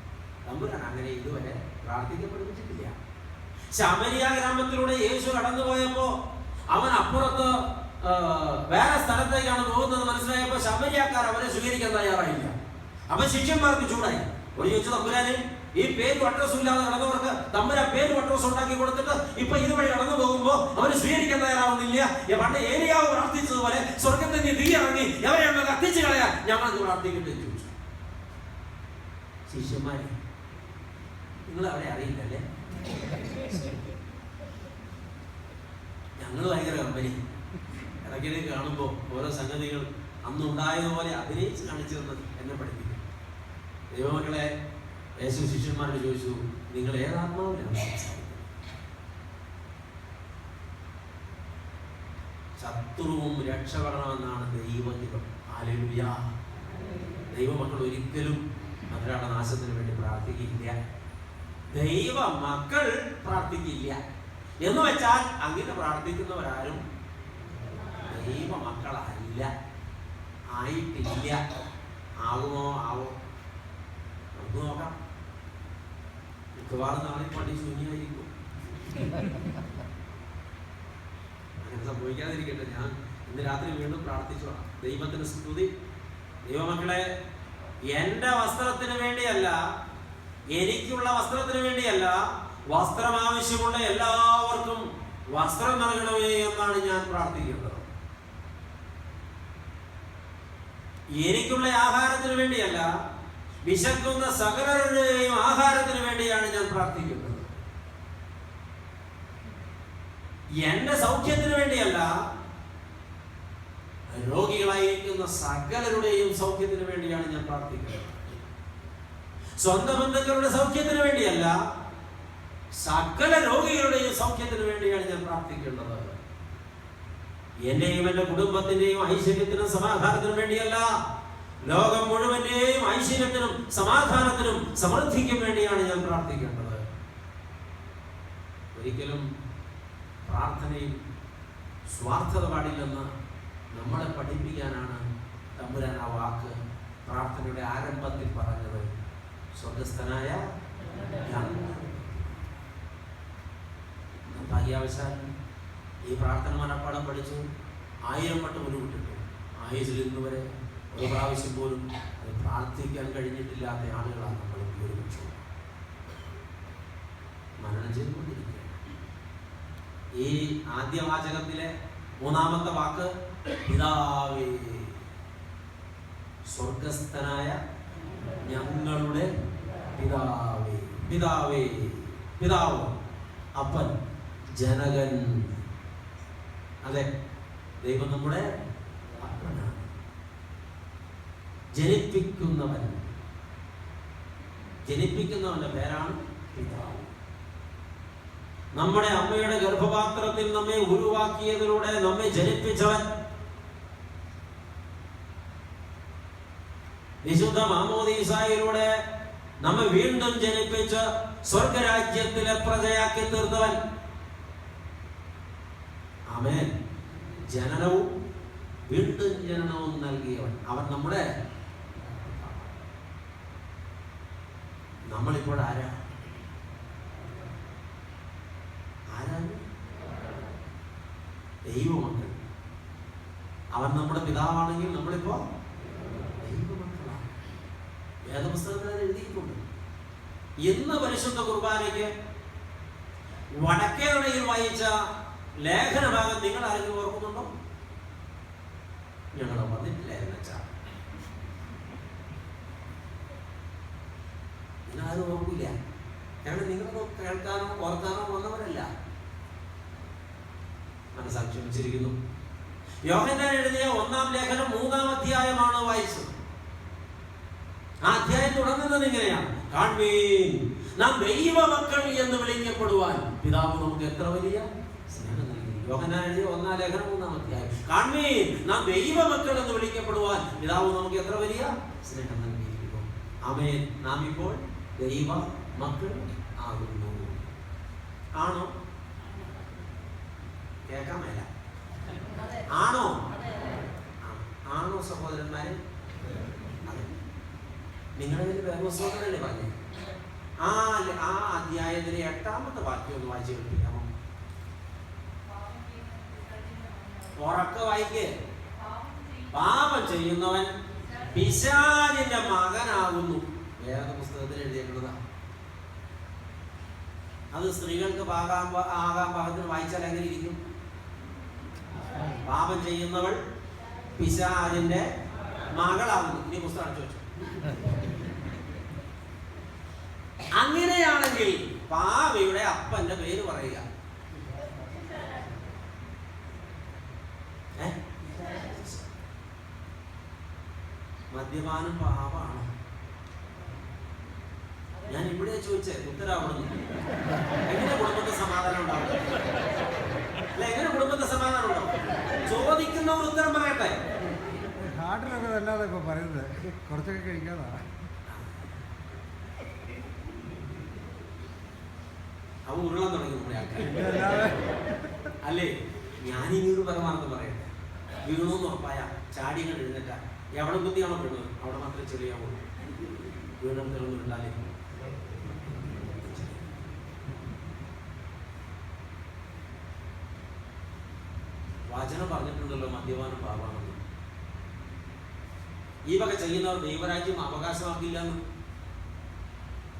തമ്പുരാൻ അങ്ങനെ ഇതുവരെ പ്രാർത്ഥിക്കപ്പെടുന്നിട്ടില്ല. ശമരിയ ഗ്രാമത്തിലൂടെ യേശു കടന്നുപോയപ്പോ അവൻ അപ്പുറത്ത് വേറെ സ്ഥലത്തേക്കാണ് പോകുന്നത് മനസ്സിലായപ്പോ ശമരിയാക്കാർ അവരെ സ്വീകരിക്കാൻ തയ്യാറായില്ല. അപ്പൊ ശിഷ്യന്മാർക്ക് ചൂടായി. ഒരു ചോദിച്ചു, തമ്പുരാന് ഈ പേരും അഡ്രസ്സും ഇല്ലാതെ കടന്നവർക്ക് തമ്പുരാൻ പേരും അഡ്രസ്സും ഉണ്ടാക്കി കൊടുത്തിട്ട് ഇപ്പൊ ഇതുവഴി കടന്നു പോകുമ്പോ അവര് സ്വീകരിക്കാൻ തയ്യാറാവുന്നില്ല. പണ്ട് ഏലിയാവ് പ്രാർത്ഥിച്ചതുപോലെ സ്വർഗത്തിന്റെ തീ ഇറങ്ങി അവരെ അങ്ങ് കത്തിച്ചു കളയാൻ ഞങ്ങൾ പ്രാർത്ഥിക്കട്ടെ എന്ന് ചോദിച്ചു. ശിഷ്യന്മാരെ, നിങ്ങൾ അവരെ അറിയില്ലല്ലേ? ഞങ്ങൾ ഭയങ്കര കമ്പനി. ഇടയ്ക്കിടയ്ക്ക് കാണുമ്പോൾ ഓരോ സംഗതികൾ അന്നുണ്ടായതുപോലെ അഭിനയിച്ച് കാണിച്ചു തന്നത് എന്നെ പഠിപ്പിക്കും. ദൈവമക്കളെ, യേശു ശിഷ്യന്മാരോട് ചോദിച്ചു, നിങ്ങൾ ഏതാത്മാവിലാണ് സംസാരിക്കുന്നത്? ശത്രുവും രക്ഷപ്പെടണമെന്നാണ് ദൈവഹിതം. ഹല്ലേലൂയ. ദൈവമക്കൾ ഒരിക്കലും അവരുടെ നാശത്തിന് വേണ്ടി പ്രാർത്ഥിക്കില്ല. ദൈവ മക്കൾ പ്രാർത്ഥിക്കില്ല എന്ന് വെച്ചാൽ അങ്ങനെ പ്രാർത്ഥിക്കുന്നവരാരും ദൈവ മക്കളല്ല, ആയിട്ടില്ല. ആകുമോ ആവോ? നമുക്ക് നോക്കാം. മിക്കവാറും നാളെ പള്ളി ശൂന്യമായിരിക്കും. അങ്ങനെ സംഭവിക്കാതിരിക്കട്ടെ. ഞാൻ ഇന്ന് രാത്രി വീണ്ടും പ്രാർത്ഥിച്ചു. ദൈവത്തിന് സ്തുതി. ദൈവമക്കളെ, എന്റെ വസ്ത്രത്തിന് വേണ്ടിയല്ല, എനിക്കുള്ള വസ്ത്രത്തിന് വേണ്ടിയല്ല, വസ്ത്രം ആവശ്യമുള്ള എല്ലാവർക്കും വസ്ത്രം നൽകണമേ എന്നാണ് ഞാൻ പ്രാർത്ഥിക്കുന്നത്. എനിക്കുള്ള ആഹാരത്തിന് വേണ്ടിയല്ല, വിശക്കുന്ന സകലരുടെയും ആഹാരത്തിന് വേണ്ടിയാണ് ഞാൻ പ്രാർത്ഥിക്കുന്നത്. എന്റെ സൗഖ്യത്തിന് വേണ്ടിയല്ല, രോഗികളായിരിക്കുന്ന സകലരുടെയും സൗഖ്യത്തിന് വേണ്ടിയാണ് ഞാൻ പ്രാർത്ഥിക്കുന്നത്. സ്വന്തം ബന്ധുക്കളുടെ സൗഖ്യത്തിന് വേണ്ടിയല്ല, സകല രോഗികളുടെയും സൗഖ്യത്തിന് വേണ്ടിയാണ് ഞാൻ പ്രാർത്ഥിക്കേണ്ടത്. എന്റെയും എന്റെ കുടുംബത്തിന്റെയും ഐശ്വര്യത്തിനും സമാധാനത്തിനും വേണ്ടിയല്ല, ലോകം മുഴുവന്റെയും ഐശ്വര്യത്തിനും സമാധാനത്തിനും സമൃദ്ധിക്കും വേണ്ടിയാണ് ഞാൻ പ്രാർത്ഥിക്കേണ്ടത്. ഒരിക്കലും പ്രാർത്ഥനയിൽ സ്വാർത്ഥത പാടില്ലെന്ന് നമ്മളെ പഠിപ്പിക്കാനാണ് തമ്പുരാൻ ആ വാക്ക് പ്രാർത്ഥനയുടെ ആരംഭത്തിൽ പറഞ്ഞത്. സ്വർഗസ്ഥനായ ഭാഗ്യാവശാൽ ഈ പ്രാർത്ഥന മനപ്പാടം പഠിച്ചു 1000 വട്ടം ഉരുവിട്ടിട്ടു ആയുസിൽ ഇന്ന് വരെ ഒരു പ്രാവശ്യം പോലും അത് പ്രാർത്ഥിക്കാൻ കഴിഞ്ഞിട്ടില്ലാത്ത ആളുകളാണ് നമ്മൾ ഒരുമിച്ചു മനനം ചെയ്തുകൊണ്ടിരിക്കുക. ഈ ആദ്യ വാചകത്തിലെ 3-ാമത്തെ വാക്ക് പിതാവേ, സ്വർഗസ്ഥനായ ഞങ്ങളുടെ പിതാവേ. പിതാവേ, പിതാവ്, അപ്പൻ, ജനകൻ. അതെ, ദൈവം നമ്മുടെ അപ്പനാണ്. ജനിപ്പിക്കുന്നവൻ, ജനിപ്പിക്കുന്നവന്റെ പേരാണ് പിതാവ്. നമ്മുടെ അമ്മയുടെ ഗർഭപാത്രത്തിൽ നമ്മെ ഉരുവാക്കിയതിലൂടെ നമ്മെ ജനിപ്പിച്ചവൻ, വിശുദ്ധ മാമോദീസായിലൂടെ നമ്മെ വീണ്ടും ജനിപ്പിച്ച് സ്വർഗരാജ്യത്തിലെ പ്രജയാക്കി തീർത്തവൻ. ആമേൻ. ജനനവും വീണ്ടും ജനനവും നൽകിയവൻ അവൻ നമ്മുടെ. നമ്മളിപ്പോൾ ആരാണ്? ദൈവമക്കൾ. അവൻ നമ്മുടെ പിതാവാണെങ്കിൽ നമ്മളിപ്പോ ദൈവമക്കളാണ്. വേദപുസ്തകത്തിൽ എഴുതിയിട്ടുണ്ട്. ഇന്ന് പരിശുദ്ധ കുർബാനയ്ക്ക് വടക്കേ നടയിൽ വായിച്ച ലേഖനഭാഗം നിങ്ങൾ ആരെങ്കിലും ഓർക്കുന്നുണ്ടോ? ഞങ്ങൾ വന്നിട്ടില്ലായിരുന്നു വെച്ചാ നിങ്ങളാരും ഓർക്കില്ല. കാരണം നിങ്ങളൊന്നും കേൾക്കാനോ ഓർക്കാനോ വന്നവരല്ല. മനസ്സാക്ഷി വെച്ചിരിക്കുന്നു. യോഹന്നാൻ എഴുതിയ 1-ാം ലേഖനം 3-ാം അധ്യായമാണ് വായിച്ചത്. ആ അധ്യായം തുടങ്ങുന്നത് ഇങ്ങനെയാണ്: കാൺമീൻ, നാം ദൈവമക്കൾ എന്ന് വിളിക്കപ്പെടുവാൻ പിതാവ് നമുക്ക് എത്ര വലിയ സ്നേഹം നൽകി. യോഹന്നാൻ എഴുതിയ 1-ാം ലേഖനം 3-ാം അധ്യായം. കാൺമീൻ, നാം ദൈവമക്കൾ എന്ന് വിളിക്കപ്പെടുവാൻ പിതാവ് നമുക്ക് എത്ര വലിയ സ്നേഹം നൽകിയിരിക്കുന്നു. ആമേൻ. നാം ഇപ്പോൾ ദൈവ മക്കൾ ആകുന്നു. ആണോ? കേൾക്കാൻ മേല. ആണോ? ആണോ സഹോദരന്മാരെ? അതെ. നിങ്ങളുടെ കയ്യിൽ വേദപുസ്തകത്തിലല്ലേ പറഞ്ഞു? ആ അധ്യായത്തിലെ 8-ാമത്തെ വാക്യം ഒന്ന് വായിച്ചു കേൾപ്പിക്കാമോ? ഉറക്കെ വായിക്കേ. പാപം ചെയ്യുന്നവൻ പിശാചിന്റെ മകനാകുന്നു. വേദപുസ്തകത്തിൽ എഴുതിയിട്ടുള്ളതാ. അത് സ്ത്രീകൾക്ക് ആകാൻ പാകത്തിന് വായിച്ചാൽ എങ്ങനെ ഇരിക്കും? പാപം ചെയ്യുന്നവൾ പിശാചിന്റെ മകളാകുന്നു. ഇനി പുസ്തകം അടച്ചു വെച്ചു. അങ്ങനെയാണെങ്കിൽ പാവിയുടെ അപ്പന്റെ പേര് പറയുക. മദ്യപാനം പാപമാണ്. ഞാൻ ഇവിടെ ചോദിച്ചേ ഉത്തരാവണം. എങ്ങനെ കുടുംബത്തെ സമാധാനം ഉണ്ടാവും? അല്ല, എങ്ങനെ കുടുംബത്തെ സമാധാനം ഉണ്ടാവും? ചോദിക്കുന്നവർ ഉത്തരം പറയട്ടെ. നാട്ടിലൊക്കെ അല്ലാതെ ഇപ്പൊ പറയുന്നത് കുറച്ചൊക്കെ കഴിക്കാതാ. അവ ഉരുളാൻ തുടങ്ങി നമ്മുടെ ആൾക്കാർ അല്ലേ? ഞാനിങ്ങൊരു പരമാർത്ഥം പറയട്ടെ. വീണൂന്ന് ഉറപ്പായ ചാടി കണ്ട് എഴുന്നേറ്റ എവിടെ ബുദ്ധിയാണോ വീണത് അവിടെ മാത്രമേ ചെറിയാവുള്ളൂ. വീണെടുത്തൊന്നും ഉണ്ടാലേ. വചനം പറഞ്ഞിട്ടുണ്ടല്ലോ മദ്യപാനം പാപമാണെന്ന്. ഈ വക ചെയ്യുന്നവർ ദൈവരാജ്യം അവകാശമാക്കില്ല എന്ന്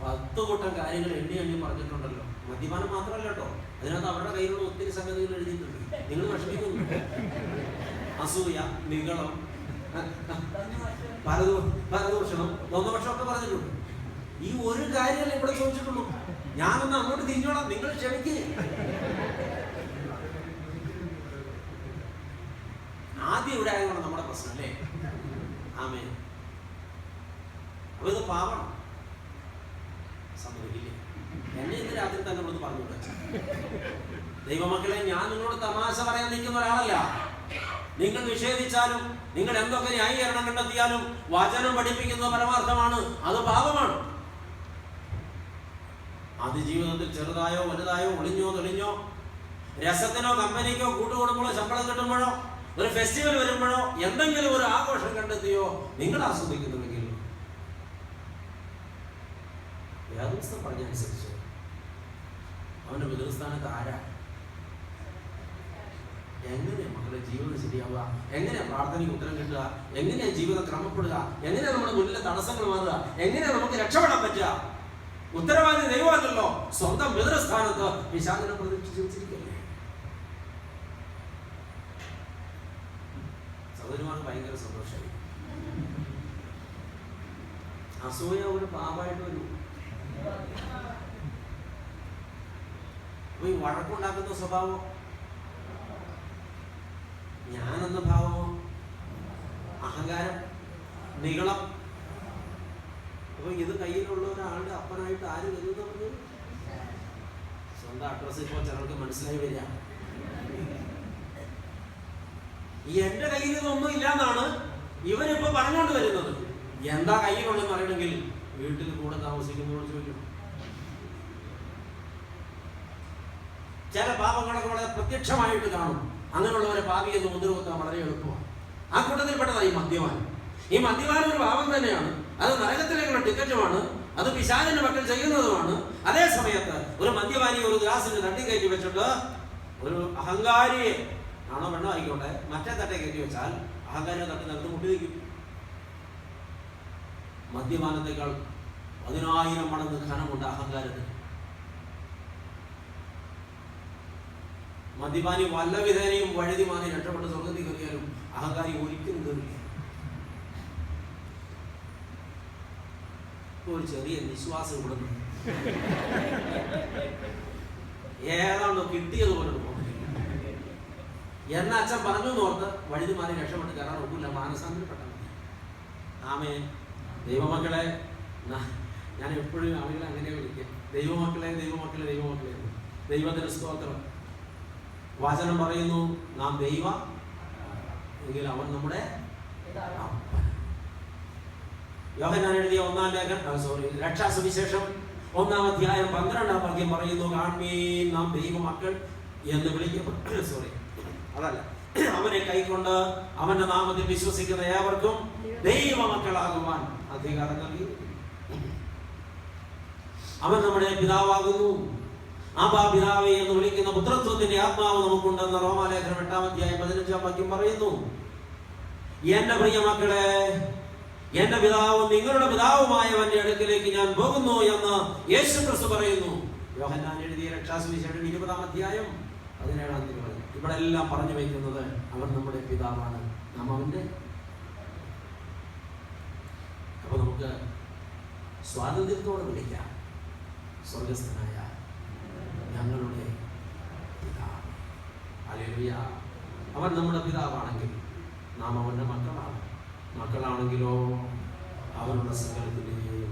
10 കൂട്ടം കാര്യങ്ങൾ എണ്ണി പറഞ്ഞിട്ടുണ്ടല്ലോ. മദ്യപാനം മാത്രമല്ല കേട്ടോ, അതിനകത്ത് അവരുടെ കയ്യിലുള്ള ഒത്തിരി സംഗതികൾ എഴുതിയിട്ടുണ്ട്. നിങ്ങൾ വിഷമിക്കുന്നു. അസൂയ, നിഗളം, പരദൂഷണം, ദ്വന്ദ്വപക്ഷമൊക്കെ പറഞ്ഞിട്ടുണ്ട്. ഈ ഒരു കാര്യമല്ലേ ഇവിടെ ചോദിച്ചിട്ടുള്ളൂ. ഞാനൊന്ന് അങ്ങോട്ട് തിരിഞ്ഞോളാം, നിങ്ങൾ ക്ഷമിക്കേ. ആദ്യം ഇവിടെ ആയതാണ് നമ്മുടെ പ്രശ്നം അല്ലേ? ആമേൻ. അപ്പൊ ഇത് പാവണം. സമ്മതിക്കില്ലേ? എന്നെ ഇന്ന് രാത്രി തന്നെ ഇവിടെ പറഞ്ഞുകൂടെ? ദൈവമക്കളെ, ഞാൻ നിങ്ങളോട് തമാശ പറയാൻ നിൽക്കുന്ന ഒരാളല്ല. നിങ്ങൾ നിഷേധിച്ചാലും നിങ്ങൾ എന്തൊക്കെ ന്യായീകരണം കണ്ടെത്തിയാലും വചനം പഠിപ്പിക്കുന്ന പരമാർത്ഥമാണ്, അത് പാപമാണ്. അത് ജീവിതത്തിൽ ചെറുതായോ വലുതായോ, ഒളിഞ്ഞോ തെളിഞ്ഞോ, രസത്തിനോ കമ്പനിക്കോ കൂട്ടുകൂടുമ്പോഴോ ശമ്പളം കിട്ടുമ്പോഴോ ഒരു ഫെസ്റ്റിവൽ വരുമ്പോഴോ എന്തെങ്കിലും ഒരു ആഘോഷം കണ്ടെത്തിയോ നിങ്ങൾ ആസ്വദിക്കുന്നുവെങ്കിൽ വേദപുസ്തകം പറഞ്ഞനുസരിച്ച് അവന്റെ പിതൃസ്ഥാനത്ത് ആരാ? എങ്ങനെയാ മക്കളുടെ ജീവിതം ശരിയാവുക? എങ്ങനെയാ പ്രാർത്ഥനയ്ക്ക് ഉത്തരം കിട്ടുക? എങ്ങനെയാ ജീവിതം ക്രമപ്പെടുക? എങ്ങനെയാ നമ്മുടെ മുന്നിലെ തടസ്സങ്ങൾ മാറുക? എങ്ങനെയാ നമുക്ക് രക്ഷപ്പെടാൻ പറ്റുക? ഉത്തരവാദി ദൈവമല്ലല്ലോ, സ്വന്തം പിതൃസ്ഥാനത്ത് പിശാചിനെ പ്രതീക്ഷിച്ച് വെച്ചിരിക്കല്ലേ. സഹോദരിമാർക്ക് ഭയങ്കര സന്തോഷമായി. അസൂയ ഒരു പാപമായിട്ട് വരും. അപ്പൊ ഈ വഴക്കുണ്ടാക്കുന്ന സ്വഭാവം, ഞാനെന്ന ഭാവമോ, അഹങ്കാരം, നിഗളം, അപ്പൊ ഇത് കയ്യിലുള്ള ഒരാളുടെ അപ്പനായിട്ട് ആര് വരും? നമുക്ക് സ്വന്തം അഡ്രസ് ഇപ്പോൾ ചിലർക്ക് മനസ്സിലായി വരിക. എന്റെ കയ്യിൽ ഇതൊന്നും ഇല്ലാന്നാണ് ഇവരിപ്പോ പറഞ്ഞുകൊണ്ട് വരുന്നത്. എന്താ കയ്യിലുള്ളതെന്ന് അറിയണമെങ്കിൽ വീട്ടിൽ കൂടെ താമസിക്കുന്നതോട് ചോദിക്കണം. ചില പാപങ്ങളൊക്കെ വളരെ പ്രത്യക്ഷമായിട്ട് കാണും. അങ്ങനെയുള്ളവരെ പാപിയെന്ന് മുദ്രകുത്താൻ വളരെ എളുപ്പമാണ്. ആ കൂട്ടത്തിൽപ്പെട്ടതാണ് ഈ മദ്യപാൻ. ഈ മദ്യപാനം ഒരു പാപം തന്നെയാണ്. അത് നരകത്തിലേക്കുള്ള ടിക്കറ്റുമാണ്. അത് പിശാചിന്റെ മക്കൾ ചെയ്യുന്നതുമാണ്. അതേ സമയത്ത് ഒരു മദ്യപാനി ഒരു ഗ്ലാസിന് തട്ടി കയറ്റി വെച്ചിട്ട് ഒരു അഹങ്കാരിയെ, ആണോ പെണ്ണോ ആയിക്കോട്ടെ, മറ്റേ തട്ടേ കയറ്റി വെച്ചാൽ അഹങ്കാരിയെ തട്ടി നടന്ന് മുട്ടി നിൽക്കും. മദ്യപാനത്തെക്കാൾ 10,000 മടങ്ങ് ഘനമുണ്ട് അഹങ്കാരത്തിന്. മദ്യപാനി വല്ല വിധേനയും വഴുതി മാറി രക്ഷപ്പെട്ട് സ്വർഗത്തിൽ കയറിയാലും അഹങ്കാരി ഒരിക്കലും കയറില്ല. ഒരു ചെറിയ നിശ്വാസം ഇവിടുന്നു ഏതാണ്ടോ കിട്ടിയതുപോലെ എന്ന അച്ഛൻ പറഞ്ഞു നോർത്ത് വഴുതി മാറി രക്ഷപ്പെട്ട് കയറാൻ ഒക്കില്ല. മാനസാന്തരപ്പെട്ട ആമേ. ദൈവമക്കളെ, ഞാൻ എപ്പോഴും ആളുകളെ അങ്ങനെ വിളിക്കുക, ദൈവമക്കളെ ദൈവമക്കളെ ദൈവമക്കളെ. ദൈവത്തിന് സ്തോത്രം. വചനം പറയുന്നു, നാം ദൈവ എങ്കിൽ അവൻ നമ്മുടെ അപ്പൻ. യോഹന്നാൻ എഴുതിയ 1-ാം ലേഖനം, രക്ഷാസുവിശേഷം 1-ാം അധ്യായം 12-ാം വാക്യം പറയുന്നു, കാൺമീൻ നാം ദൈവമക്കൾ എന്ന് വിളിക്കപ്പെട്ടു. അതല്ല, അവനെ കൈക്കൊണ്ട് അവന്റെ നാമത്തിൽ വിശ്വസിക്കുന്ന ഏവർക്കും ദൈവമക്കളാകുവാൻ അധികാരം നൽകി. അവൻ നമ്മുടെ പിതാവാകുന്നു. ആബാ പിതാവേ എന്ന് വിളിക്കുന്ന പുത്രത്വത്തിന്റെ ആത്മാവ് നമുക്കുണ്ടെന്ന് റോമാലേഖനം 8-ാം അധ്യായം 15-ാം വാക്യം പറയുന്നു. എന്റെ പ്രിയ മക്കളെ, എന്റെ പിതാവും നിങ്ങളുടെ പിതാവുമായവന്റെ അടുക്കിലേക്ക് ഞാൻ പോകുന്നു എന്ന് യേശുക്രിസ്തു പറയുന്നു. യോഹന്നാൻ എഴുതിയ രക്ഷാസുവിശേഷം 20-ാം അധ്യായം 17-ാം തീയതി. ഇവിടെ എല്ലാം പറഞ്ഞു വയ്ക്കുന്നത് അവൻ നമ്മുടെ പിതാവാണ്, നാം അവന്റെ. അപ്പൊ നമുക്ക് സ്വാതന്ത്ര്യത്തോടെ വിളിക്കാം, സ്വർഗസ്ഥനായ ഞങ്ങളുടെ പിതാവ്. ഹല്ലേലൂയ. അവൻ നമ്മുടെ പിതാവാണെങ്കിൽ നാം അവന്റെ മക്കളാണ്. മക്കളാണെങ്കിലോ അവനുള്ള സകലത്തിന്റെയും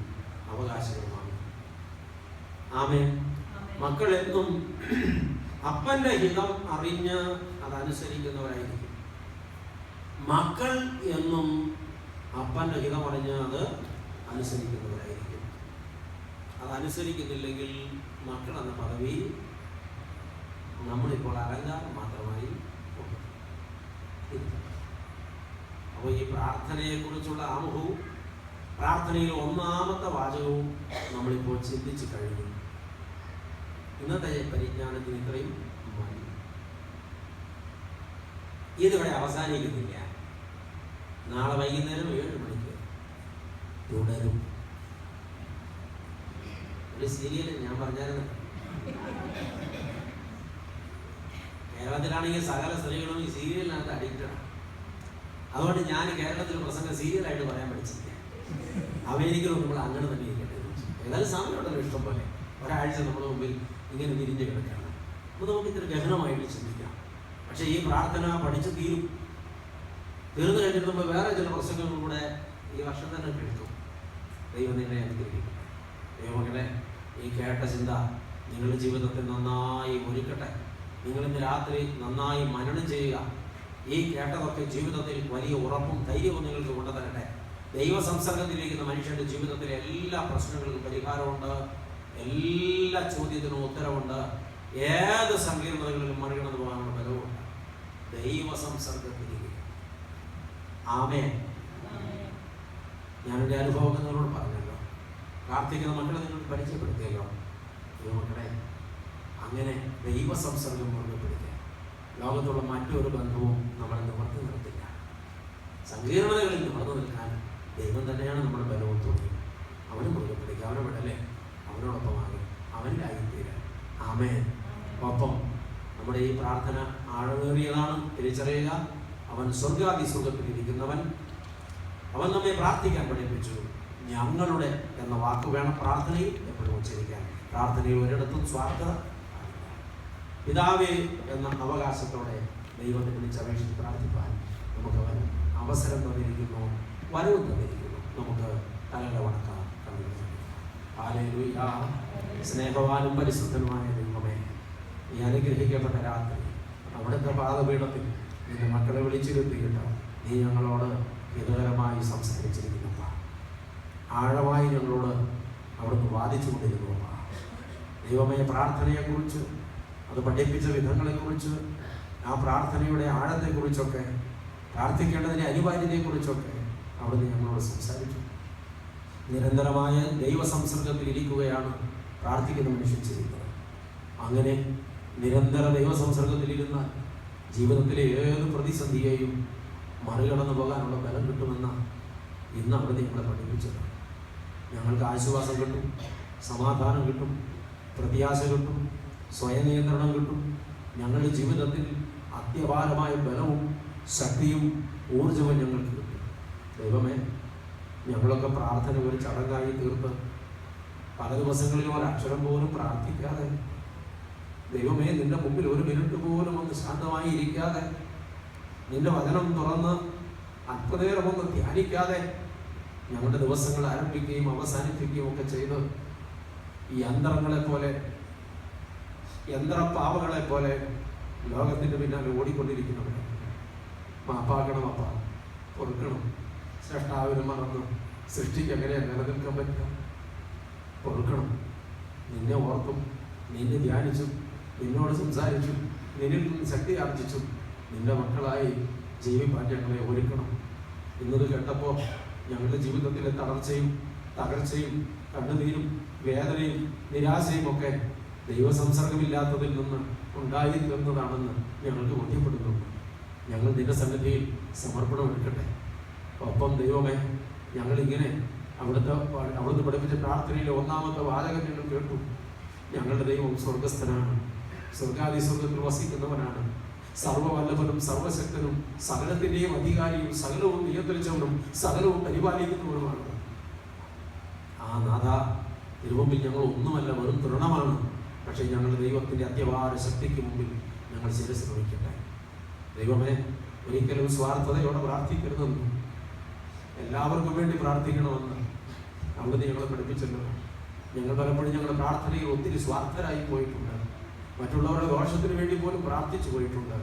അവകാശങ്ങളുമാണ്. ആമേൻ. മക്കൾ എന്നും അപ്പന്റെ ഹിതം അറിഞ്ഞ് അതനുസരിക്കുന്നവരായിരിക്കും. മക്കൾ എന്നും അപ്പന്റെ ഹിതം അറിഞ്ഞ് അത് അനുസരിക്കുന്നവരായിരിക്കും. അതനുസരിക്കുന്നില്ലെങ്കിൽ മക്കൾ എന്ന പദവി നമ്മളിപ്പോൾ അലങ്കാരം മാത്രമായി പോകും. അപ്പോൾ ഈ പ്രാർത്ഥനയെ കുറിച്ചുള്ള ആമുഖവും പ്രാർത്ഥനയിൽ 1-ാമത്തെ വാചകവും നമ്മളിപ്പോൾ ചിന്തിച്ചു കഴിഞ്ഞു. ഇന്നത്തെ പരിജ്ഞാനത്തിന് ഇത്രയും മതി. ഇതിവിടെ അവസാനിക്കുന്നില്ല. നാളെ വൈകുന്നേരം 7 മണിക്ക് തുടരും. ഒരു സീരിയൽ ഞാൻ പറഞ്ഞായിരുന്നു, കേരളത്തിലാണെങ്കിൽ സകല സ്ത്രീകളും ഈ സീരിയലിനകത്ത് അഡിക്റ്റഡാണ്. അതുകൊണ്ട് ഞാൻ കേരളത്തിൽ പ്രസംഗം സീരിയലായിട്ട് പറയാൻ പഠിച്ചില്ല. അമേരിക്കയിലൊന്നും നമ്മൾ അങ്ങനെ തന്നെ ഇരിക്കട്ടെ. ഏതായാലും സമയമുണ്ടല്ലോ ഇഷ്ടം പോലെ. ഒരാഴ്ച നമ്മുടെ മുമ്പിൽ ഇങ്ങനെ തിരിഞ്ഞു കിടക്കുകയാണ്. അപ്പോൾ നമുക്ക് ഇത്ര ഗഹനമായിട്ട് ചിന്തിക്കാം. പക്ഷേ ഈ പ്രാർത്ഥന പഠിച്ചു തീർന്നു കഴിഞ്ഞിട്ട് നമ്മൾ വേറെ ചില പ്രസംഗങ്ങളും കൂടെ ഈ വർഷം തന്നെ കേൾക്കും. ദൈവം നിങ്ങളെ അനുഗ്രഹിക്കും. ദൈവമക്കളെ, ഈ കേട്ട ചിന്ത നിങ്ങളുടെ ജീവിതത്തിൽ നന്നായി ഒരുക്കട്ടെ. നിങ്ങളിന്ന് രാത്രി നന്നായി മനനം ചെയ്യുക. ഈ കേട്ടതൊക്കെ ജീവിതത്തിൽ വലിയ ഉറപ്പും ധൈര്യവും നിങ്ങൾക്ക് കൊണ്ടുതരട്ടെ. ദൈവ സംസർഗത്തിലിരിക്കുന്ന മനുഷ്യന്റെ ജീവിതത്തിലെ എല്ലാ പ്രശ്നങ്ങൾക്കും പരിഹാരമുണ്ട്, എല്ലാ ചോദ്യത്തിനും ഉത്തരവുണ്ട്, ഏത് സങ്കീർണതകളിലും മറികടന്നു പോകാനുള്ള ബലവുണ്ട്. ദൈവ സംസർഗത്തിലിരിക്കുക. ആമേൻ. ഞാനെൻ്റെ അനുഭവം നിങ്ങളോട് പറഞ്ഞല്ലോ, പ്രാർത്ഥിക്കുന്ന മക്കളെ നിങ്ങൾക്ക് പരിചയപ്പെടുത്തിയല്ലോ. മക്കളെ, അങ്ങനെ ദൈവ സംസർഗം മുറുകെപ്പെടുത്തുക. ലോകത്തുള്ള മറ്റൊരു ബന്ധവും നമ്മളെ നിവർത്തി നിർത്തില്ല. സങ്കീർണതകളിൽ നിവർന്നു നിൽക്കാൻ ദൈവം തന്നെയാണ് നമ്മുടെ ബലവും തോന്നിയത്. അവന് മുറുകെപ്പെടുക്കുക, അവനെ വിടലേ, അവനോടൊപ്പമാകും, അവൻ്റെ ആയിത്തീരാൻ. ആമേൻ. ഒപ്പം നമ്മുടെ ഈ പ്രാർത്ഥന ആഴമേറിയതാണ് തിരിച്ചറിയുക. അവൻ സ്വർഗാദി സുഖത്തിലിരിക്കുന്നവൻ. അവൻ നമ്മെ പ്രാർത്ഥിക്കാൻ പഠിപ്പിച്ചു. ഞങ്ങളുടെ എന്ന വാക്ക് വേണം പ്രാർത്ഥനയിൽ എപ്പോഴും ഉച്ചരിക്കാൻ. പ്രാർത്ഥനയിൽ ഒരിടത്തും സ്വാർത്ഥത. പിതാവേ എന്ന അവകാശത്തോടെ ദൈവത്തെ വിളിച്ചപേക്ഷിച്ച് പ്രാർത്ഥിപ്പാൻ നമുക്കവൻ അവസരം തന്നിരിക്കുന്നു, വരവും തന്നിരിക്കുന്നു. നമുക്ക് തലകളെ വണക്കാം. ഹല്ലേലൂയ. സ്നേഹവാനും പരിശുദ്ധനുമായ ദൈവമേ, ഈ അനുഗ്രഹിക്കപ്പെട്ട രാത്രി അവിടുത്തെ പാദപീഠത്തിൽ നിന്റെ മക്കളെ വിളിച്ചിരുത്തിയിട്ട് നീ ഞങ്ങളോട് ഹിതകരമായി സംസാരിച്ചിരിക്കുന്നപ്പ, ആഴമായി ഞങ്ങളോട് അവിടുന്ന് വാദിച്ചുകൊണ്ടിരുന്നപ്പ. ദൈവമേ, പ്രാർത്ഥനയെക്കുറിച്ച്, അത് പഠിപ്പിച്ച വിധങ്ങളെക്കുറിച്ച്, ആ പ്രാർത്ഥനയുടെ ആഴത്തെക്കുറിച്ചൊക്കെ, പ്രാർത്ഥിക്കേണ്ടതിൻ്റെ അനിവാര്യതയെക്കുറിച്ചൊക്കെ അവിടുന്ന് ഞങ്ങളോട് സംസാരിച്ചു. നിരന്തരമായ ദൈവ സംസർഗത്തിൽ ഇരിക്കുകയാണ് പ്രാർത്ഥിക്കുന്ന മനുഷ്യൻ ചെയ്യുന്നത്. അങ്ങനെ നിരന്തര ദൈവ സംസർഗത്തിലിരുന്ന ജീവിതത്തിലെ ഏത് പ്രതിസന്ധിയെയും മറികടന്നു പോകാനുള്ള ബലം കിട്ടുമെന്ന ഇന്ന് അവിടുന്ന് ഞങ്ങളെ പഠിപ്പിച്ചത്. ഞങ്ങൾക്ക് ആശ്വാസം കിട്ടും, സമാധാനം കിട്ടും, പ്രത്യാശ കിട്ടും, സ്വയം നിയന്ത്രണം കിട്ടും. ഞങ്ങളുടെ ജീവിതത്തിൽ അത്യപാരമായ ബലവും ശക്തിയും ഊർജവും ഞങ്ങൾക്ക് കിട്ടും. ദൈവമേ, ഞങ്ങളൊക്കെ പ്രാർത്ഥന ഒരു ചടങ്ങായി തീർത്ത് പല ദിവസങ്ങളിലും ഒരക്ഷരം പോലും പ്രാർത്ഥിക്കാതെ, ദൈവമേ, നിന്റെ മുമ്പിൽ ഒരു മിനിറ്റ് പോലും ഒന്ന് ശാന്തമായി ഇരിക്കാതെ, നിന്റെ വചനം തുറന്ന് അല്പനേരം ഒന്ന് ധ്യാനിക്കാതെ ഞങ്ങളുടെ ദിവസങ്ങൾ ആരംഭിക്കുകയും അവസാനിപ്പിക്കുകയും ഒക്കെ ചെയ്ത് ഈ യന്ത്രപ്പാവകളെ പോലെ ലോകത്തിൻ്റെ പിന്നാലെ ഓടിക്കൊണ്ടിരിക്കുന്നവരെ മാപ്പാക്കണം, അപ്പ പൊറുക്കണം. ശ്രേഷ്ഠാവിനെ മറന്ന് സൃഷ്ടിക്ക് എങ്ങനെയാണ് നിലനിൽക്കാൻ പറ്റുക? പൊറുക്കണം. നിന്നെ ഓർത്തും, നിന്നെ ധ്യാനിച്ചും, നിന്നോട് സംസാരിച്ചും, നിന്നിൽ നിന്ന് ശക്തി ആർജിച്ചും നിന്റെ മക്കളായി ജീവിപ്പാൻ ഞങ്ങളെ ഒരുക്കണം. ഇന്നത് കേട്ടപ്പോൾ ഞങ്ങളുടെ ജീവിതത്തിലെ തകർച്ചയും കണ്ണുനീരും വേദനയും നിരാശയും ഒക്കെ ദൈവസംസർഗമില്ലാത്തതിൽ നിന്ന് ഉണ്ടായിരുന്നതാണെന്ന് ഞങ്ങൾക്ക് ബോധ്യപ്പെടുന്നുണ്ട്. ഞങ്ങൾ നിന്റെ സന്നിധിയിൽ സമർപ്പണം എടുക്കട്ടെ. ഒപ്പം ദൈവമേ, ഞങ്ങളിങ്ങനെ അവിടുന്ന് പഠിപ്പിച്ച പ്രാർത്ഥനയിലെ ഒന്നാമത്തെ വാചകം ഞങ്ങൾ കേട്ടു. ഞങ്ങളുടെ ദൈവം സ്വർഗസ്ഥനാണ്, സ്വർഗാദി സ്വർഗത്തിൽ വസിക്കുന്നവനാണ്, സർവവല്ലഭനും സർവശക്തനും സകലത്തിൻ്റെയും അധികാരിയും സകലവും നിയന്ത്രിച്ചവനും സകലവും പരിപാലിക്കുന്നവനുമാണ്. ആ നാഥ, തിരുമുമ്പിൽ ഞങ്ങൾ ഒന്നുമല്ല, വെറും തൃണമാണ്. പക്ഷേ ഞങ്ങളുടെ ദൈവത്തിൻ്റെ അത്യപാര ശക്തിക്ക് മുമ്പിൽ ഞങ്ങൾ ശിരസ് വഹിക്കട്ടെ. ദൈവമേ, ഒരിക്കലും സ്വാർത്ഥതയോടെ പ്രാർത്ഥിക്കരുതെന്നും എല്ലാവർക്കും വേണ്ടി പ്രാർത്ഥിക്കണമെന്ന് അവിടുന്ന് ഞങ്ങളെ പഠിപ്പിച്ചല്ലോ. ഞങ്ങൾ പലപ്പോഴും ഞങ്ങളുടെ പ്രാർത്ഥനയിൽ ഒത്തിരി സ്വാർത്ഥരായി പോയിട്ടുണ്ട്. മറ്റുള്ളവരുടെ ദോഷത്തിന് വേണ്ടി പോലും പ്രാർത്ഥിച്ചു പോയിട്ടുണ്ട്.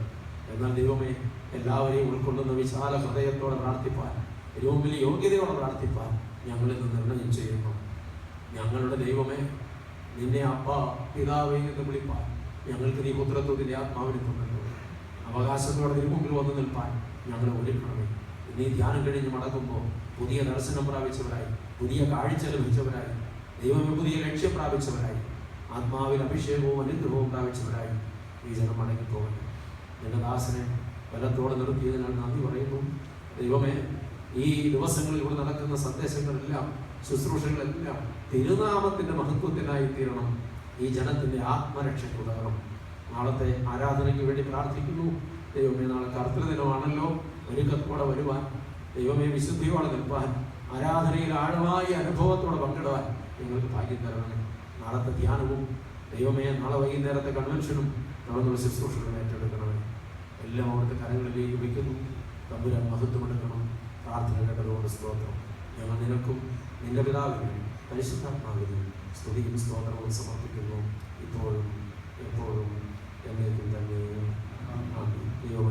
എന്നാൽ ദൈവമേ, എല്ലാവരെയും ഉൾക്കൊള്ളുന്ന വിശാല ഹൃദയത്തോടെ പ്രാർത്ഥിപ്പാൻ, തിരുമുമ്പിൽ യോഗ്യതയോടെ പ്രാർത്ഥിപ്പാൻ ഞങ്ങളിൽ നിന്ന് നിർണയം ചെയ്യുന്നു. ഞങ്ങളുടെ ദൈവമേ, നിന്നെ അപ്പ പിതാവേ എന്ന് വിളിപ്പാൻ ഞങ്ങൾക്ക് നീ പുത്രത്വത്തിൻ്റെ ആത്മാവിനെ തന്നല്ലോ. അവകാശത്തോടെ തിരുമുമ്പിൽ വന്നു നിൽപ്പാൻ ഞങ്ങളെ ഒരുക്കണമേ. നീ ധ്യാനം കഴിഞ്ഞ് മടങ്ങുമ്പോൾ പുതിയ ദർശനം പ്രാപിച്ചവരായി, പുതിയ കാഴ്ച ലഭിച്ചവരായി, ദൈവമേ പുതിയ ലക്ഷ്യം പ്രാപിച്ചവരായി, ആത്മാവിൽ അഭിഷേകവും അനുഗ്രഹവും പ്രാപിച്ചവരായി ഈ ജനം മടങ്ങിപ്പോകണം. നിന്റെ ദാസനെ ബലത്തോടെ നിർത്തിയതിനാൽ നന്ദി പറയുന്നു. ദൈവമേ, ഈ ദിവസങ്ങളിൽ ഇവിടെ നടക്കുന്ന സന്ദേശങ്ങളെല്ലാം, ശുശ്രൂഷകളെല്ലാം തിരുനാമത്തിൻ്റെ മഹത്വത്തിനായി തീരണം. ഈ ജനത്തിൻ്റെ ആത്മരക്ഷയ്ക്ക് ഉതകണം. നാളത്തെ ആരാധനയ്ക്ക് വേണ്ടി പ്രാർത്ഥിക്കുന്നു. ദൈവമേ, നാളെ കർത്തൃദിനമാണല്ലോ. ഒരുക്കത്തോടെ വരുവാൻ, ദൈവമേ വിശുദ്ധിയോടെ നിൽപ്പാൻ, ആരാധനയിൽ ആഴമായ അനുഭവത്തോടെ പങ്കിടുവാൻ ഞങ്ങൾക്ക് ഭാഗ്യം തരണമേ. നാളത്തെ ധ്യാനവും ദൈവമേ, നാളെ വൈകുന്നേരത്തെ കൺവെൻഷനും തുടർന്നുള്ള ശുശ്രൂഷകളും ഏറ്റെടുക്കണമേ. എല്ലാം അവിടുത്തെ കരങ്ങളിലേക്ക് വയ്ക്കുന്നു. തമ്പുരാൻ മഹത്വമെടുക്കണം. പ്രാർത്ഥന കേട്ടതോട് സ്തോത്രം. ഞങ്ങൾ നിനക്കും നിന്റെ പിതാവിനും പരിശുദ്ധാത്മാവിനും സ്തുതിയും സ്തോത്രവും സമർപ്പിക്കുന്നു, ഇപ്പോഴും എപ്പോഴും എന്നേക്കും തന്നെ. ദൈവം